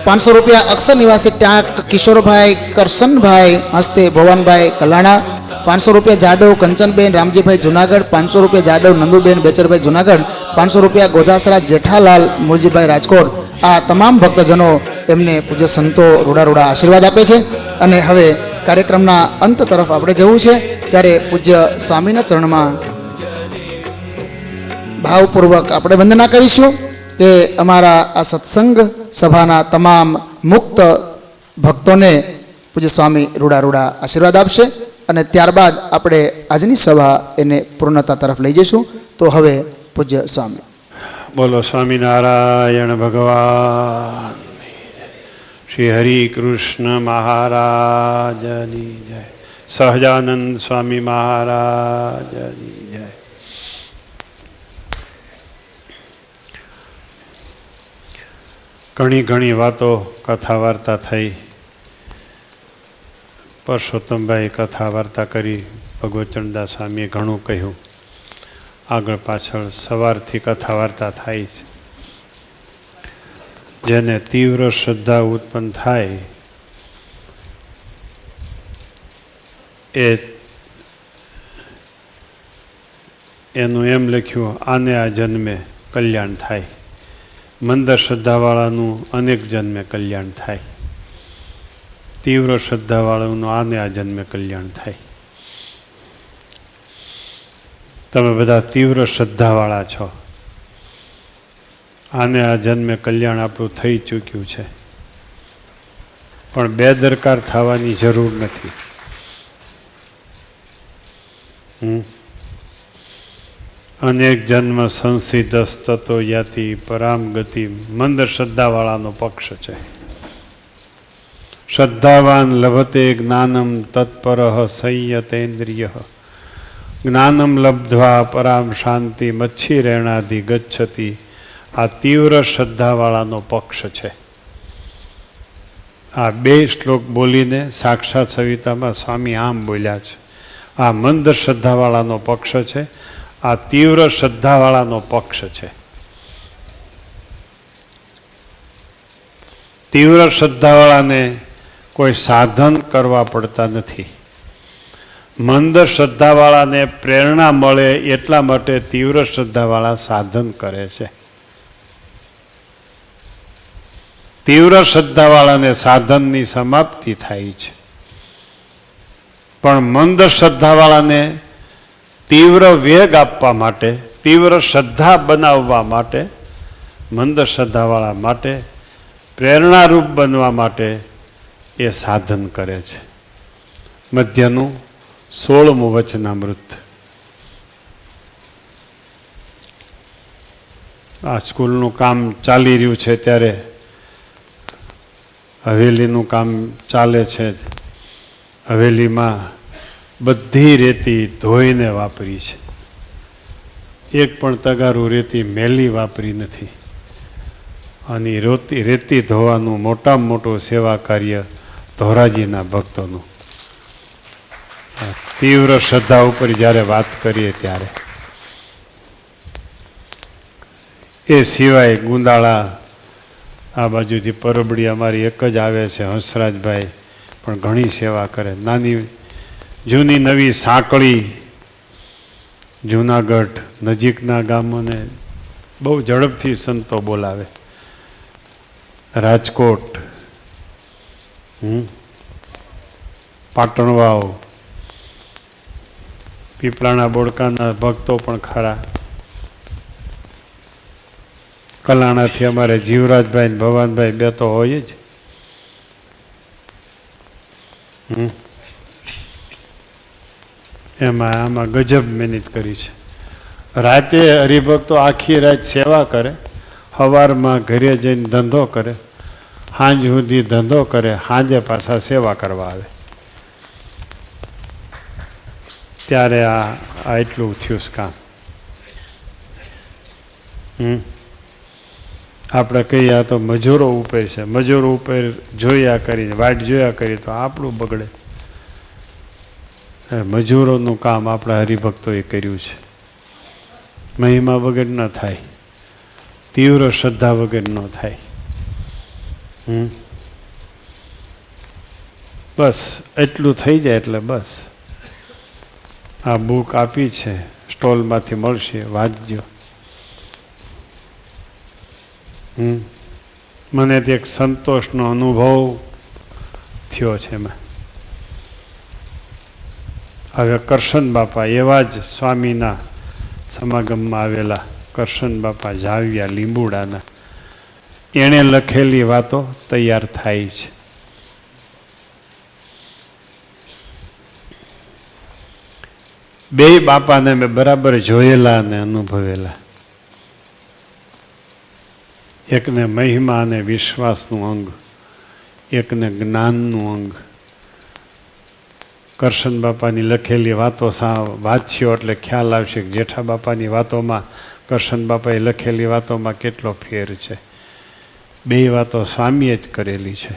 500 રૂપિયા અક્ષર નિવાસી ટાંક કિશોરભાઈ કરશનભાઈ હસ્તે ભવાનભાઈ કલાણા. 500 રૂપિયા જાદવ કંચનબેન રામજીભાઈ જુનાગઢ. 500 રૂપિયા જાદવ નંદુબેન બેચરભાઈ જુનાગઢ. 500 રૂપિયા ગોધાસરા જેઠાલાલ મુરજીભાઈ રાજકોટ. આ તમામ ભક્તજનો એમને પૂજ્ય સંતો રૂડા આશીર્વાદ આપે છે. અને હવે કાર્યક્રમના અંત તરફ આપણે જવું છે ત્યારે પૂજ્ય સ્વામીના ચરણમાં ભાવપૂર્વક આપણે વંદના કરીશું કે અમારા આ સત્સંગ સભાના તમામ મુક્ત ભક્તોને પૂજ્ય સ્વામી રૂડા રૂડા આશીર્વાદ આપશે અને ત્યારબાદ આપણે આજની સભા એને પૂર્ણતા તરફ લઈ જઈશું. તો હવે પૂજ્ય સ્વામી. બોલો સ્વામિનારાયણ ભગવાન, શ્રી હરિ કૃષ્ણ મહારાજની જય, સહજાનંદ સ્વામી મહારાજની જય. ઘણી વાતો કથા વાર્તા થઈ. પરસોત્તમભાઈ કથા વાર્તા કરી, ભગવતચંદદાસ સ્વામીએ ઘણું કહ્યું. આગળ પાછળ સવારથી કથા વાર્તા થાય છે. જેને તીવ્ર શ્રદ્ધા ઉત્પન્ન થાય એનું એમ લખ્યું, આને આ જન્મે કલ્યાણ થાય. મંદર શ્રદ્ધાવાળાનું અનેક જન્મે કલ્યાણ થાય. તીવ્ર શ્રદ્ધાવાળાનું આને આ જન્મે કલ્યાણ થાય. તમે બધા તીવ્ર શ્રદ્ધાવાળા છો. આને આ જન્મે કલ્યાણ આપણું થઈ ચૂક્યું છે, પણ બેદરકાર થવાની જરૂર નથી. અનેક જન્મ સંસિદ્ધસ્તતો યાતિ પરામ ગતિ મંદર શ્રદ્ધાવાળાનો પક્ષ છે. શ્રદ્ધાવાન લભતે જ્ઞાનમ તત્પરઃ સંયતેન્દ્રિય જ્ઞાનમ લબ્ધ્વા પરામ શાંતિ મચ્છિરેણાધિ ગચ્છતિ. આ તીવ્ર શ્રદ્ધાવાળાનો પક્ષ છે. આ બે શ્લોક બોલીને સાક્ષાત સવિતામાં સ્વામી આમ બોલ્યા છે, આ મંદ શ્રદ્ધાવાળાનો પક્ષ છે, આ તીવ્ર શ્રદ્ધાવાળાનો પક્ષ છે. તીવ્ર શ્રદ્ધાવાળાને કોઈ સાધન કરવા પડતા નથી. મંદ શ્રદ્ધાવાળાને પ્રેરણા મળે એટલા માટે તીવ્ર શ્રદ્ધાવાળા સાધન કરે છે. તીવ્ર શ્રદ્ધાવાળાને સાધનની સમાપ્તિ થાય છે, પણ મંદ શ્રદ્ધાવાળાને તીવ્ર વેગ આપવા માટે, તીવ્ર શ્રદ્ધા બનાવવા માટે, મંદ શ્રદ્ધાવાળા માટે પ્રેરણારૂપ બનવા માટે એ સાધન કરે છે. મધ્યનું 16મું વચનામૃત. આ સ્કૂલનું કામ ચાલી રહ્યું છે ત્યારે હવેલીનું કામ ચાલે છે. હવેલીમાં બધી રેતી ધોઈને વાપરી છે. એક પણ તગારું રેતી મેલી વાપરી નથી. અને રેતી ધોવાનું મોટામાં મોટું સેવા કાર્ય ધોરાજીના ભક્તોનું. તીવ્ર શ્રદ્ધા ઉપર જ્યારે વાત કરીએ ત્યારે એ સિવાય ગુંદાળા આ બાજુથી પરબડી અમારી એક જ આવે છે, હંસરાજભાઈ પણ ઘણી સેવા કરે. નાની જૂની નવી સાંકળી જૂનાગઢ નજીકના ગામોને બહુ ઝડપથી સંતો બોલાવે. રાજકોટ, પાટણવાવ, પીપળાના બોડકાના ભક્તો પણ ખરા. કલાણાથી અમારે જીવરાજભાઈ ને ભવાનભાઈ બે તો હોય જ. આમાં ગજબ મહેનત કરી છે. રાતે હરિભક્તો આખી રાત સેવા કરે, સવારમાં ઘરે જઈને ધંધો કરે, સાંજ સુધી ધંધો કરે, સાંજે પાછા સેવા કરવા આવે. ત્યારે આ એટલું થયું કામ. આપણે કહીએ આ તો મજૂરો ઉપર છે, મજૂરો ઉપર જોયા કરીને વાટ જોયા કરીએ તો આપણું બગડે. મજૂરોનું કામ આપણા હરિભક્તોએ કર્યું છે. મહિમા વગર ન થાય, તીવ્ર શ્રદ્ધા વગર ન થાય. બસ એટલું થઈ જાય એટલે બસ. આ બુક આપી છે, સ્ટોલમાંથી મળશે, વાંચજો. મને તે એક સંતોષનો અનુભવ થયો છે એમાં. હવે કરશન બાપા એવા જ સ્વામીના સમાગમમાં આવેલા કરશન બાપા જાવ્યા લીંબુડાના, એણે લખેલી વાતો તૈયાર થાય છે. બે બાપાને મેં બરાબર જોયેલા અને અનુભવેલા. એકને મહિમા અને વિશ્વાસનું અંગ, એકને જ્ઞાનનું અંગ. કરશન બાપાની લખેલી વાતો વાંચ્યો એટલે ખ્યાલ આવશે કે જેઠા બાપાની વાતોમાં કરશન બાપાએ લખેલી વાતોમાં કેટલો ફેર છે. બે વાતો સ્વામીએ જ કરેલી છે.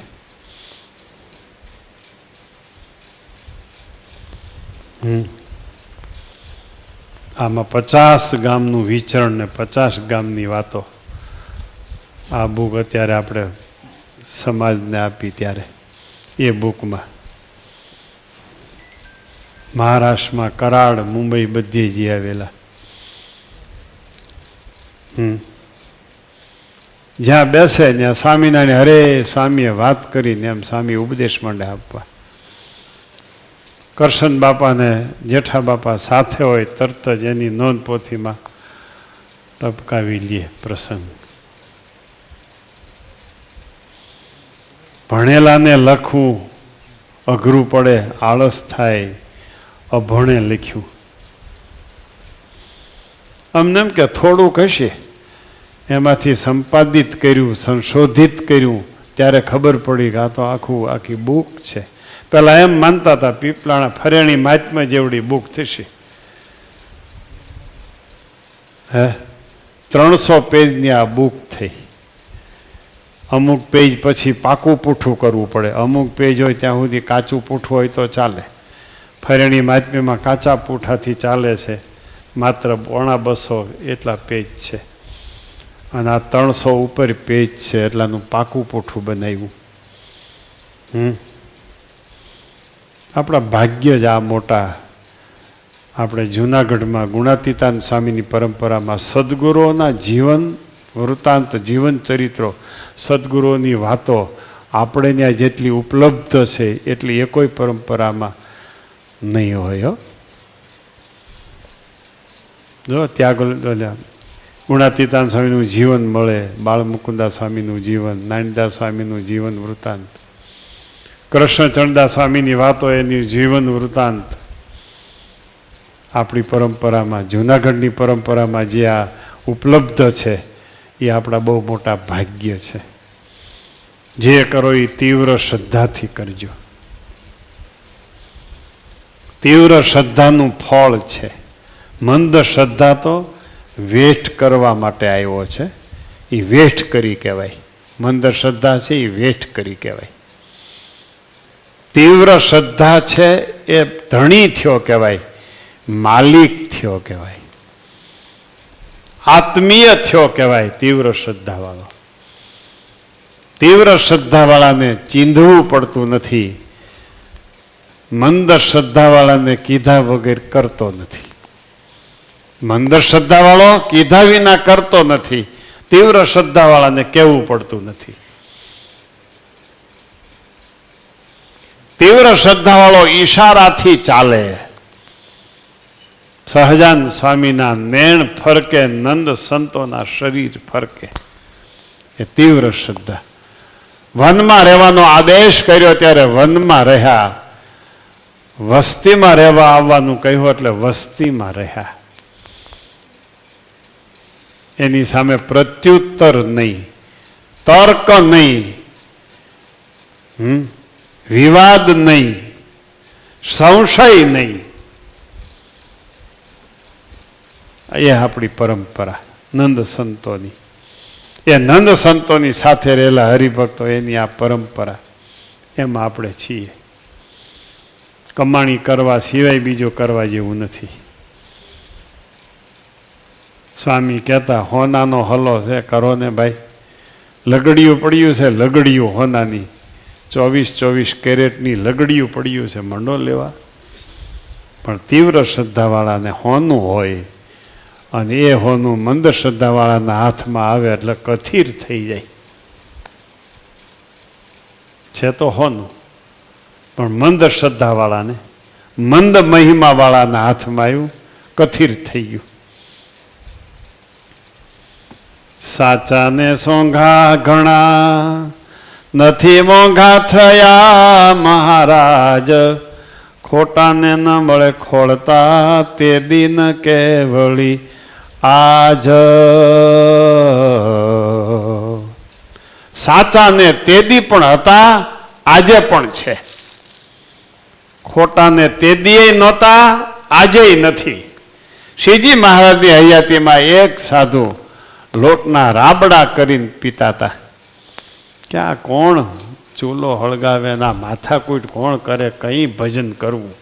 આમાં 50 ગામનું વિચરણ ને 50 ગામની વાતો. આ બુક અત્યારે આપણે સમાજને આપી ત્યારે એ બુકમાં મહારાષ્ટ્રમાં કરાડ, મુંબઈ બધે જઈ આવેલા. જ્યાં બેસે ત્યાં સ્વામિનારાયણ હરે સ્વામીએ વાત કરીને એમ સ્વામી ઉપદેશ માંડે આપવા. કરશન બાપાને જેઠા બાપા સાથે હોય તરત જ એની નોંધ પોથીમાં ટપકાવી લે પ્રસંગ. ભણેલાને લખવું અઘરું પડે, આળસ થાય, અભણે લખ્યું. અમને એમ કે થોડુંક હશે, એમાંથી સંપાદિત કર્યું, સંશોધિત કર્યું, ત્યારે ખબર પડી કે આ તો આખી બુક છે. પેલા એમ માનતા હતા પીપળાના ફરેણી મહાત્મા જેવડી બુક થશે. 300 પેજની આ બુક થઈ. અમુક પેજ પછી પાકું પૂઠું કરવું પડે, અમુક પેજ હોય ત્યાં સુધી કાચું પૂઠું હોય તો ચાલે. ફરેણી મહાત્મ્યમાં કાચા પૂઠાથી ચાલે છે, માત્ર 250 એટલા પેજ છે. અને આ 300 ઉપર પેજ છે એટલાનું પાકું પૂઠું બનાવ્યું. આપણા ભાગ્ય જ આ મોટા. આપણે જૂનાગઢમાં ગુણાતીતાન સ્વામીની પરંપરામાં સદગુરુઓના જીવન વૃત્તાંત, જીવન ચરિત્રો, સદગુરુઓની વાતો આપણે ત્યાં જેટલી ઉપલબ્ધ છે એટલી એ કોઈ પરંપરામાં નહીં હોય. જો ત્યાં ગુણાતીતાન સ્વામીનું જીવન મળે, બાળમુકુંદા સ્વામીનું જીવન, નાનદાસ સ્વામીનું જીવન વૃત્તાંત, કૃષ્ણચંદદાસ સ્વામીની વાતો, એની જીવન વૃત્તાંત. આપણી પરંપરામાં, જૂનાગઢની પરંપરામાં જે આ ઉપલબ્ધ છે એ આપણા બહુ મોટા ભાગ્ય છે. જે કરો એ તીવ્ર શ્રદ્ધાથી કરજો. તીવ્ર શ્રદ્ધાનું ફળ છે. મંદ શ્રદ્ધા તો વેઠ કરવા માટે આવ્યો છે, એ વેઠ કરી કહેવાય. મંદ શ્રદ્ધા છે એ વેઠ કરી કહેવાય. તીવ્ર શ્રદ્ધા છે એ ધણી થયો કહેવાય, માલિક થયો કહેવાય, આત્મીય થયો કહેવાય. તીવ્ર શ્રદ્ધાવાળો, તીવ્ર શ્રદ્ધાવાળાને ચીંધવું પડતું નથી. મંદ શ્રદ્ધાવાળાને કીધા વગર કરતો નથી. મંદ શ્રદ્ધાવાળો કીધા વિના કરતો નથી. તીવ્ર શ્રદ્ધાવાળાને કહેવું પડતું નથી. તીવ્ર શ્રદ્ધાવાળો ઈશારાથી ચાલે. સહજાન સ્વામીના નેણ ફરકે, નંદ સંતોના શરીર ફરકે. એ તીવ્ર શ્રદ્ધા. વનમાં રહેવાનો આદેશ કર્યો ત્યારે વનમાં રહ્યા. વસ્તીમાં રહેવા આવવાનું કહ્યું એટલે વસ્તીમાં રહ્યા. એની સામે પ્રત્યુત્તર નહીં, તર્ક નહીં, વિવાદ નહીં, સંશય નહીં. એ આપણી પરંપરા નંદ સંતોની. એ નંદ સંતોની સાથે રહેલા હરિભક્તો, એની આ પરંપરા. એમાં આપણે છીએ. કમાણી કરવા સિવાય બીજું કરવા જેવું નથી. સ્વામી કહેતા હોનાનો હલો છે, કરો ને ભાઈ. લગડિયું પડ્યું છે, લગડિયું હોનાની 24 કેરેટની લગડિયું પડ્યું છે, મંડો લેવા. પણ તીવ્ર શ્રદ્ધાવાળાને હોનું હોય અને એ હોનું મંદ શ્રદ્ધાવાળાના હાથમાં આવે એટલે કથિર થઈ જાય. છે તો હોનું, પણ મંદ શ્રદ્ધાવાળાને મંદ મહિમા વાળાના હાથમાં આવ્યું, કથિર થઈ ગયું. સાચાને સોંઘા ઘણા નથી મોંઘા થયા મહારાજ, ખોટાને ન મળે ખોળતા તે દિન કેવળી આજ. સાચાને તેદી પણ હતા, આજે પણ છે. ખોટાને તેદીએ નહોતા, આજેય નથી. શ્રીજી મહારાજની હયાતીમાં એક સાધુ લોટના રાબડા કરીને પીતા હતા. ક્યાં કોણ ચૂલો હળગાવે, ના માથાકૂટ કોણ કરે, કંઈ ભજન કરવું.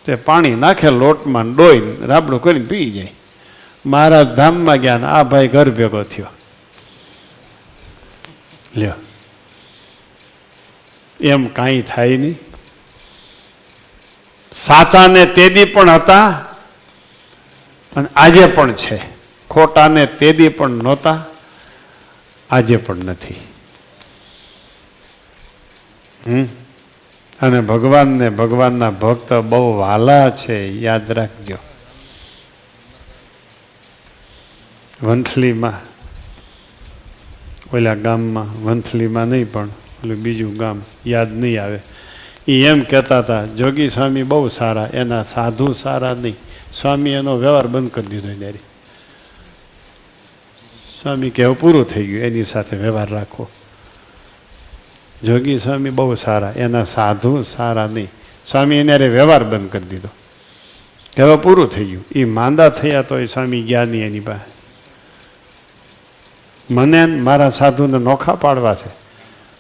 તે પાણી નાખે લોટમાં, ડોઈને રાબડું કરીને પી જાય. મહારાજ ધામમાં ગયા ને આ ભાઈ ઘર ભેગો થયો. લ્યો, એમ કાંઈ થાય નહીં. સાચાને તેદી પણ હતા અને આજે પણ છે. ખોટાને તેદી પણ નહોતા, આજે પણ નથી. અને ભગવાનને, ભગવાનના ભક્ત બહુ વાલા છે, યાદ રાખજો. વંથલીમાં, ઓલા ગામમાં, વંથલીમાં નહીં પણ ઓલું બીજું ગામ યાદ નહીં આવે, એ એમ કહેતા હતા જોગી સ્વામી બહુ સારા, એના સાધુ સારા નહીં. સ્વામી એનો વ્યવહાર બંધ કરી દીધો. ત્યારે સ્વામી કહેવું પૂરું થઈ ગયું, એની સાથે વ્યવહાર રાખો. જોગી સ્વામી બહુ સારા, એના સાધુ સારા નહીં. સ્વામી એને વ્યવહાર બંધ કરી દીધો, કહેવા પૂરું થઈ ગયું. એ માંદા થયા તો એ સ્વામી ગયા નહીં એની પાસે. મને મારા સાધુને નોખા પાડવા છે,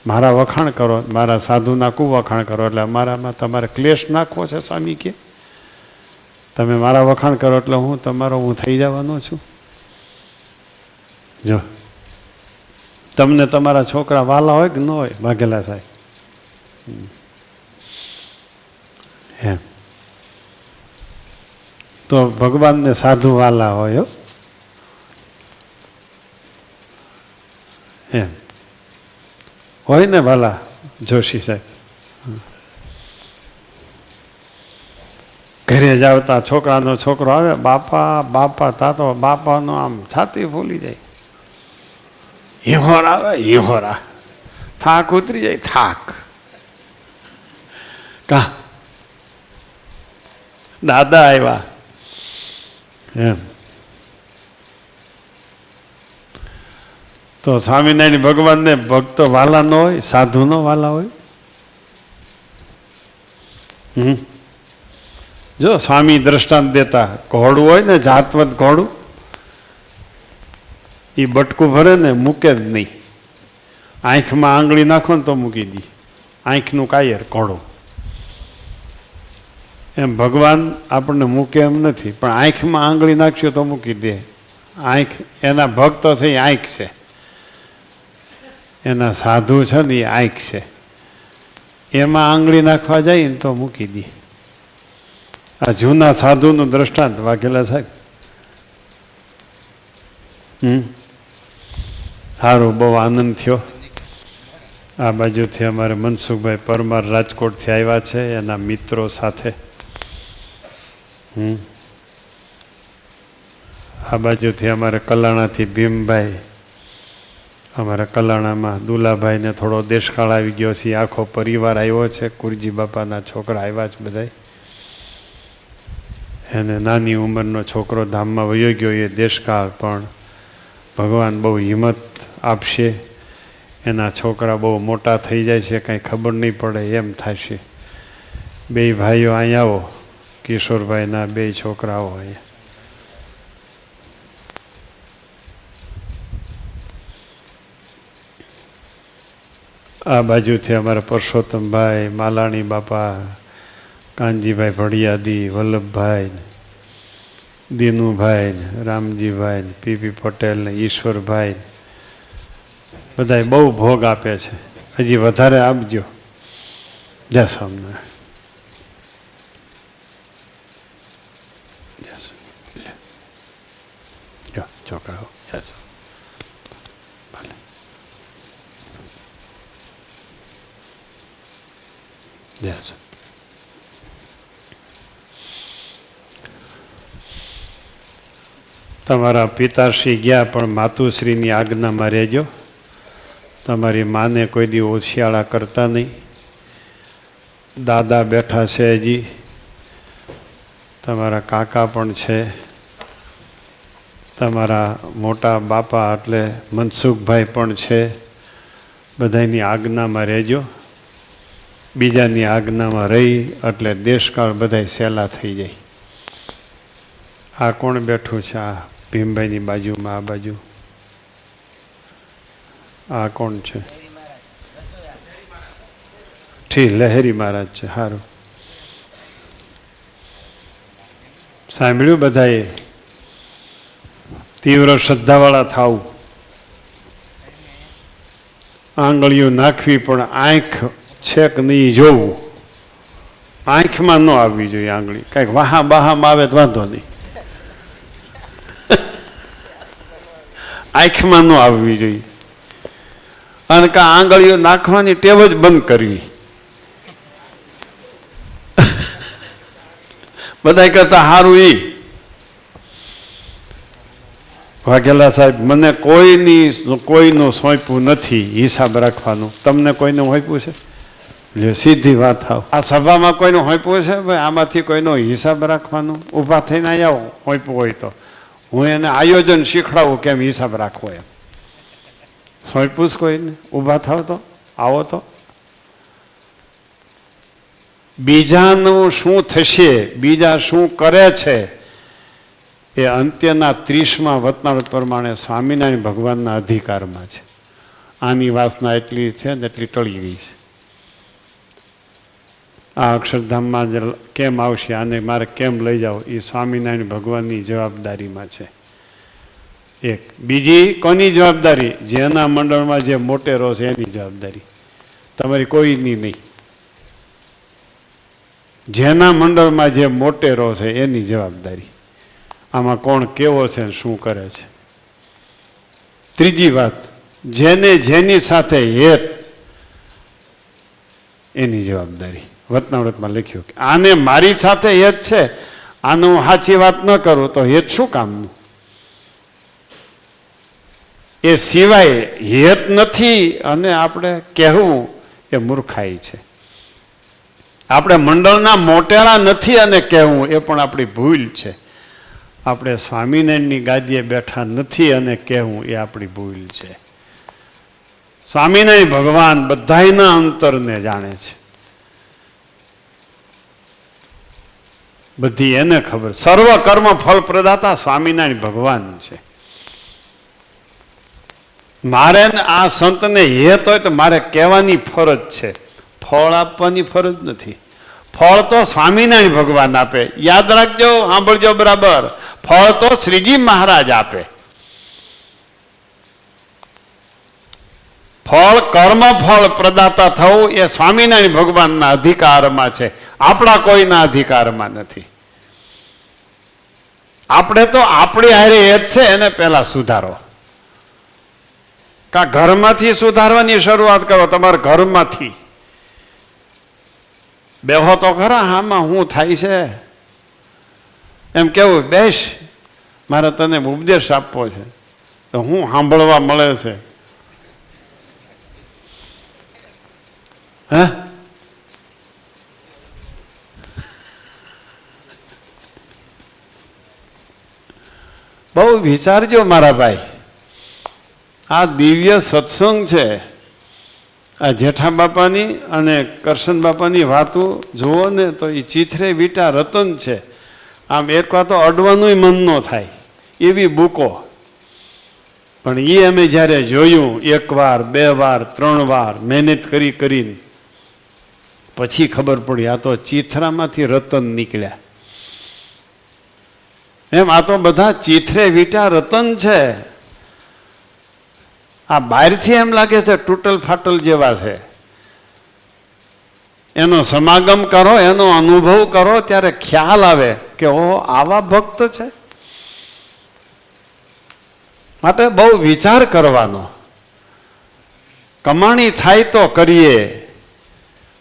મારા વખાણ કરો, મારા સાધુના કુવખાણ કરો, એટલે મારામાં તમારે ક્લેશ નાખવો છે. સ્વામી કે તમે મારા વખાણ કરો એટલે હું તમારો હું થઈ જવાનો છું. જો તમને તમારા છોકરા વાલા હોય કે ન હોય, વાઘેલા સાહેબ, એમ તો ભગવાનને સાધુ વાલા હોય એમ હોય ને વાલા જોશી સાહેબ. ઘરે જાવતા છોકરાનો છોકરો આવે, બાપા બાપા થાતો બાપાનો આમ છાતી ફૂલી જાય. હિહોર આવે, હિહોરા, થાક ઉતરી જાય, થાક. કા દાદા આવ્યા એમ. તો સ્વામિનારાયણ ભગવાનને ભક્તો વાલા ન હોય, સાધુ નો વાલા હોય. જો સ્વામી દ્રષ્ટાંત દેતા, ઘોડું હોય ને જાતવત ઘોડું, એ બટકું ભરે ને મૂકે જ નહીં. આંખમાં આંગળી નાખો ને તો મૂકી દી, આંખનું કાયર ઘોડું. એમ ભગવાન આપણને મૂકે એમ નથી, પણ આંખમાં આંગળી નાખશો તો મૂકી દે. આંખ એના ભક્તો છે, એ આંખ છે. એના સાધુ છે ને એ આંખ છે. એમાં આંગળી નાખવા જાય ને તો મૂકી દે. આ જૂના સાધુનું દ્રષ્ટાંત વાઘેલા સાહેબ. સારું, બહુ આનંદ થયો. આ બાજુથી અમારે મનસુખભાઈ પરમાર રાજકોટથી આવ્યા છે એના મિત્રો સાથે. આ બાજુથી અમારે કલાણાથી ભીમભાઈ, અમારા કલાણામાં દુલાભાઈને થોડો દેશકાળ આવી ગયો છે, આખો પરિવાર આવ્યો છે. કુરજી બાપાના છોકરા આવ્યા છે બધા. એને નાની ઉંમરનો છોકરો ધામમાં વયો ગયો, એ દેશકાળ, પણ ભગવાન બહુ હિંમત આપશે. એના છોકરા બહુ મોટા થઈ જાય છે, કાંઈ ખબર નહીં પડે એમ થશે. બે ભાઈઓ અહીંયા આવો, કિશોરભાઈના બે છોકરાઓ અહીંયા. આ બાજુથી અમારા પરસોત્તમભાઈ, માલાણી બાપા, કાનજીભાઈ ભડિયાદી, વલ્લભભાઈ, દીનુભાઈ, રામજીભાઈ, પીપી પટેલ ને ઈશ્વરભાઈ, બધાય બહુ ભોગ આપે છે. હજી વધારે આપજો. જય સ્વામિનારાયણ. છોકરાઓ ભલે જય સ્વામી. તમારા પિતાશ્રી ગયા પણ માતુશ્રીની આજ્ઞામાં રહેજો. તમારી માને કોઈ દી ઓછિયાળા કરતા નહીં. દાદા બેઠા છે હજી, તમારા કાકા પણ છે, તમારા મોટા બાપા એટલે મનસુખભાઈ પણ છે. બધાની આજ્ઞામાં રહેજો. બીજાની આજ્ઞામાં રહી એટલે દેશકાળ બધાય સહેલા થઈ જાય. આ કોણ બેઠું છે? આ ભીમભાઈની બાજુમાં આ બાજુ આ કોણ છે? ઠીક, લહેરી મહારાજ છે. સારું સાંભળ્યું બધાએ. તીવ્ર શ્રદ્ધાવાળા થાવ. આંગળીઓ નાખવી પણ આંખ છે કે નહીં જોવું. આંખમાં ન આવવી જોઈએ આંગળી. કાંઈક વાહા બાહામાં આવે તો વાંધો નહીં, આંખમાં ન આવવી જોઈએ. અને કા આંગળીઓ નાખવાની ટેવ જ બંધ કરવી. બધા કરતા સારું ઈ. વાઘેલા સાહેબ, મને કોઈનું સોંપ્યું નથી હિસાબ રાખવાનું. તમને કોઈને સોંપ્યું છે? લે સીધી વાત આવ. આ સભામાં કોઈનું સોંપ્યું છે? ભાઈ આમાંથી કોઈનો હિસાબ રાખવાનો? ઊભા થઈને આવો સોંપ્યું હોય તો હું એને આયોજન શીખડાવું કેમ હિસાબ રાખવો એમ. સોંપ્યું જ કોઈને? ઊભા થાવ તો આવો તો. બીજાનું શું થશે, બીજા શું કરે છે એ અંત્યના 30મા વતનાવૃત પ્રમાણે સ્વામિનારાયણ ભગવાનના અધિકારમાં છે. આની વાસના એટલી છે ને એટલી ટળી ગઈ છે. આ અક્ષરધામમાં કેમ આવશે, આને મારે કેમ લઈ જાઓ, એ સ્વામિનારાયણ ભગવાનની જવાબદારીમાં છે. એક બીજી કોની જવાબદારી? જેના મંડળમાં જે મોટેરો છે એની જવાબદારી, તમારી કોઈની નહીં. જેના મંડળમાં જે મોટેરો છે એની જવાબદારી. આમાં કોણ કેવો છે ને શું કરે છે. ત્રીજી વાત, જેને જેની સાથે હેત એની જવાબદારી. વતનાવૃતમાં લખ્યું કે આને મારી સાથે હેત છે, આને હું સાચી વાત ન કરું તો હેત શું કામનું? એ સિવાય હેત નથી અને આપણે કહેવું એ મૂર્ખાઈ છે. આપણે મંડળના મોટેરા નથી અને કહેવું એ પણ આપણી ભૂલ છે. આપણે સ્વામિનારાયણની ગાદીએ બેઠા નથી અને કહેવું એ આપણી ભૂલ છે. સ્વામિનારાયણ ભગવાન બધાયના અંતરને જાણે છે. બધી એને ખબર. સર્વ કર્મ ફળ પ્રદાતા સ્વામિનારાયણ ભગવાન છે. મારે આ સંતને હેત હોય તો મારે કહેવાની ફરજ છે, ફળ આપવાની ફરજ નથી. ફળ તો સ્વામિનારાયણ ભગવાન આપે. યાદ રાખજો, સાંભળજો બરાબર. ફળ તો શ્રીજી મહારાજ આપે. ફળ કર્મ ફળ પ્રદાતા થવું એ સ્વામિનારાયણ ભગવાનના અધિકારમાં છે, આપણા કોઈના અધિકારમાં નથી. આપણે તો આપણી હારે હેત છે એને પહેલા સુધારો. કા ઘરમાંથી સુધારવાની શરૂઆત કરો. તમારા ઘરમાંથી બેહો તો ખરા, આમાં શું થાય છે એમ કેવું. બેસ, મારે તને ઉપદેશ આપવો છે તો હું સાંભળવા મળે છે. હે, બહુ વિચારજો મારા ભાઈ. આ દિવ્ય સત્સંગ છે. આ જેઠા બાપાની અને કરશન બાપાની વાતો જુઓ ને તો એ ચીથરે વીટા રતન છે. આમ એક વાર તો અડવાનું મન ન થાય એવી બુકો. પણ એ અમે જ્યારે જોયું 1 વાર 2 વાર 3 વાર મહેનત કરીને પછી ખબર પડી આ તો ચીથરામાંથી રતન નીકળ્યા. એમ આ તો બધા ચીથરે વીટા રતન છે. આ બહારથી એમ લાગે છે તૂટલ ફાટલ જેવા છે. એનો સમાગમ કરો, એનો અનુભવ કરો ત્યારે ખ્યાલ આવે કે ઓહો આવા ભક્ત છે. માટે બહુ વિચાર કરવાનો. કમાણી થાય તો કરીએ,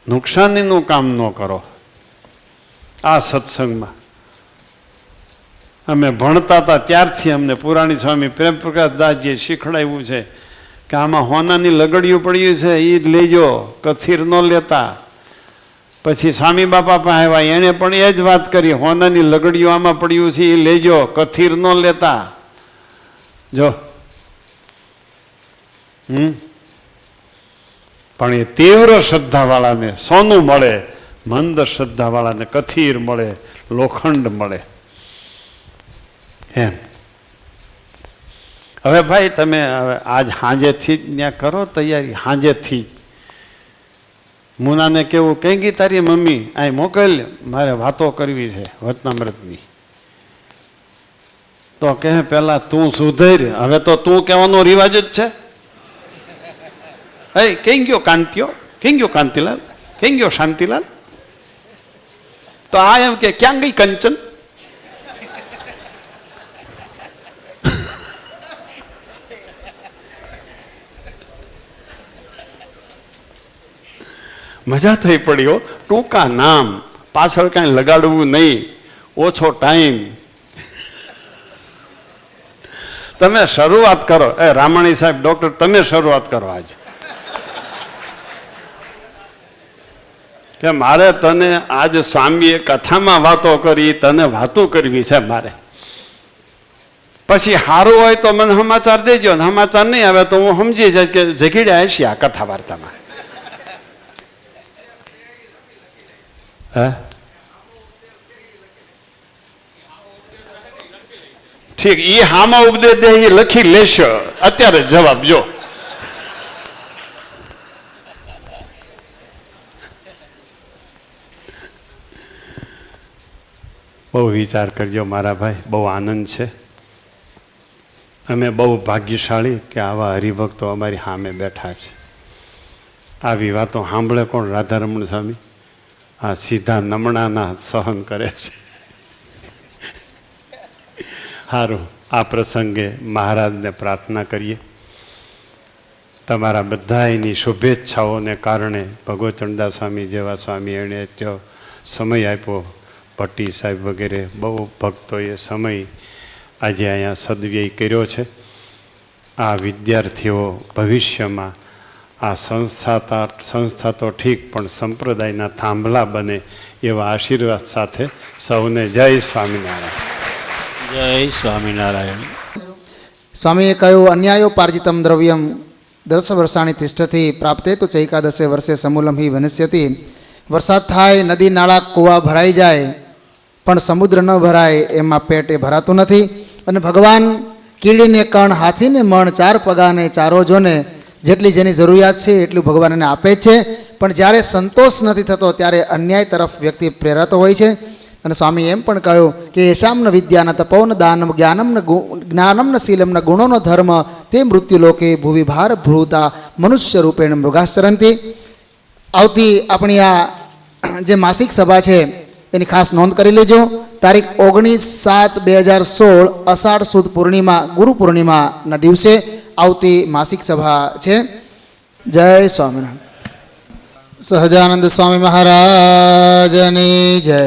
નુકસાનીનું કામ ન કરો. આ સત્સંગમાં અમે ભણતા હતા ત્યારથી અમને પુરાણી સ્વામી પ્રેમ પ્રકાશ દાસજીએ શીખડાવ્યું છે કે આમાં હોનાની લગડીયું પડ્યું છે એ જ લેજો, કથીર ન લેતા. પછી સ્વામી બાપા પાસે આવ્યા, એણે પણ એ જ વાત કરી, હોનાની લગડીયું આમાં પડ્યું છે એ લેજો, કથીર ન લેતા. જો પણ એ તીવ્ર શ્રદ્ધાવાળાને સોનું મળે, મંદ શ્રદ્ધાવાળાને કથીર મળે, લોખંડ મળે. એમ હવે ભાઈ તમે હવે આજ સાંજેથી જ ત્યાં કરો તૈયારી, સાંજેથી જ. મુનાને કેવું કઈ ગઈ તારી મમ્મી અહીં મોકલ, મારે વાતો કરવી છે વચનામૃતની. તો કહે પેલા તું સુધર, હવે તો તું કહેવાનો રિવાજ જ છે. હે કઈ ગયો કાંતિયો, કઈ ગયો કાંતિલાલ, કઈ ગયો શાંતિલાલ? તો આ એમ કે ક્યાં ગઈ કંચન? મજા થઈ પડી. ટૂંકા નામ, પાછળ કાંઈ લગાડવું નહીં, ઓછો ટાઈમ. તમે શરૂઆત કરો. એ રામાણી સાહેબ ડોક્ટર તમે શરૂઆત કરો આજ, કે મારે તને આજ સ્વામીએ કથામાં વાતો કરી, તને વાતો કરવી છે મારે. પછી સારું હોય તો મને સમાચાર દેજો, ને સમાચાર નહીં આવે તો હું સમજી જાય કે જગીડ્યા હશે આ કથા વાર્તામાં. હે ઠીક, એ હામાં ઉપદેશ દે એ લખી લેશો અત્યારે જવાબ. જો બહુ વિચાર કરજો મારા ભાઈ, બહુ આનંદ છે. અમે બહુ ભાગ્યશાળી કે આવા હરિભક્તો અમારી સામે બેઠા છે. આવી વાતો સાંભળે કોણ? રાધારમણ સ્વામી. આ સીધા નમણાના સહન કરે છે. સારું, આ પ્રસંગે મહારાજને પ્રાર્થના કરીએ, તમારા બધાની શુભેચ્છાઓને કારણે ભગવતચંદા સ્વામી જેવા સ્વામી એણે જો સમય આપ્યો, ભટ્ટી સાહેબ વગેરે બહુ ભક્તોએ સમય આજે અહીંયા સદવ્યય કર્યો છે. આ વિદ્યાર્થીઓ ભવિષ્યમાં આ સંસ્થા તો ઠીક પણ સંપ્રદાયના થાંભલા બને એવા આશીર્વાદ સાથે સૌને જય સ્વામિનારાયણ. જય સ્વામિનારાયણ. સ્વામીએ કહ્યું, અન્યાયોપાર્જિતમ દ્રવ્યમ દસ વર્ષાણી તિષ્ઠતી પ્રાપ્તે તો ચૈકાદશે વર્ષે સમૂલમ હિ વનસ્યતિ. વરસાદ થાય, નદી નાળા કૂવા ભરાઈ જાય, પણ સમુદ્ર ન ભરાય એમાં પેટ એ ભરાતું નથી. અને ભગવાન કીડીને કણ, હાથીને મણ, ચાર પગાને ચારો જોને, જેટલી જેની જરૂરિયાત છે એટલું ભગવાન એને આપે છે. પણ જ્યારે સંતોષ નથી થતો ત્યારે અન્યાય તરફ વ્યક્તિ પ્રેરાતો હોય છે. અને સ્વામી એમ પણ કહ્યું કે યશામ્ન વિદ્યાન તપૌન દાનમ જ્ઞાનમ શીલમ ગુણોનો ધર્મ તે મૃત્યુલોકે ભુવિ ભાર ભૂતા મનુષ્ય રૂપેણ મૃગાશ્ચરંતી. આવતી આપણી આ જે માસિક સભા છે એની ખાસ નોંધ કરી લેજો. તારીખ 19/7/2016 અષાઢ સુદ પૂર્ણિમા, ગુરુ પૂર્ણિમાના દિવસે આવતી માસિક સભા છે. જય સ્વામિનારાયણ. સહજાનંદ સ્વામી મહારાજની જય.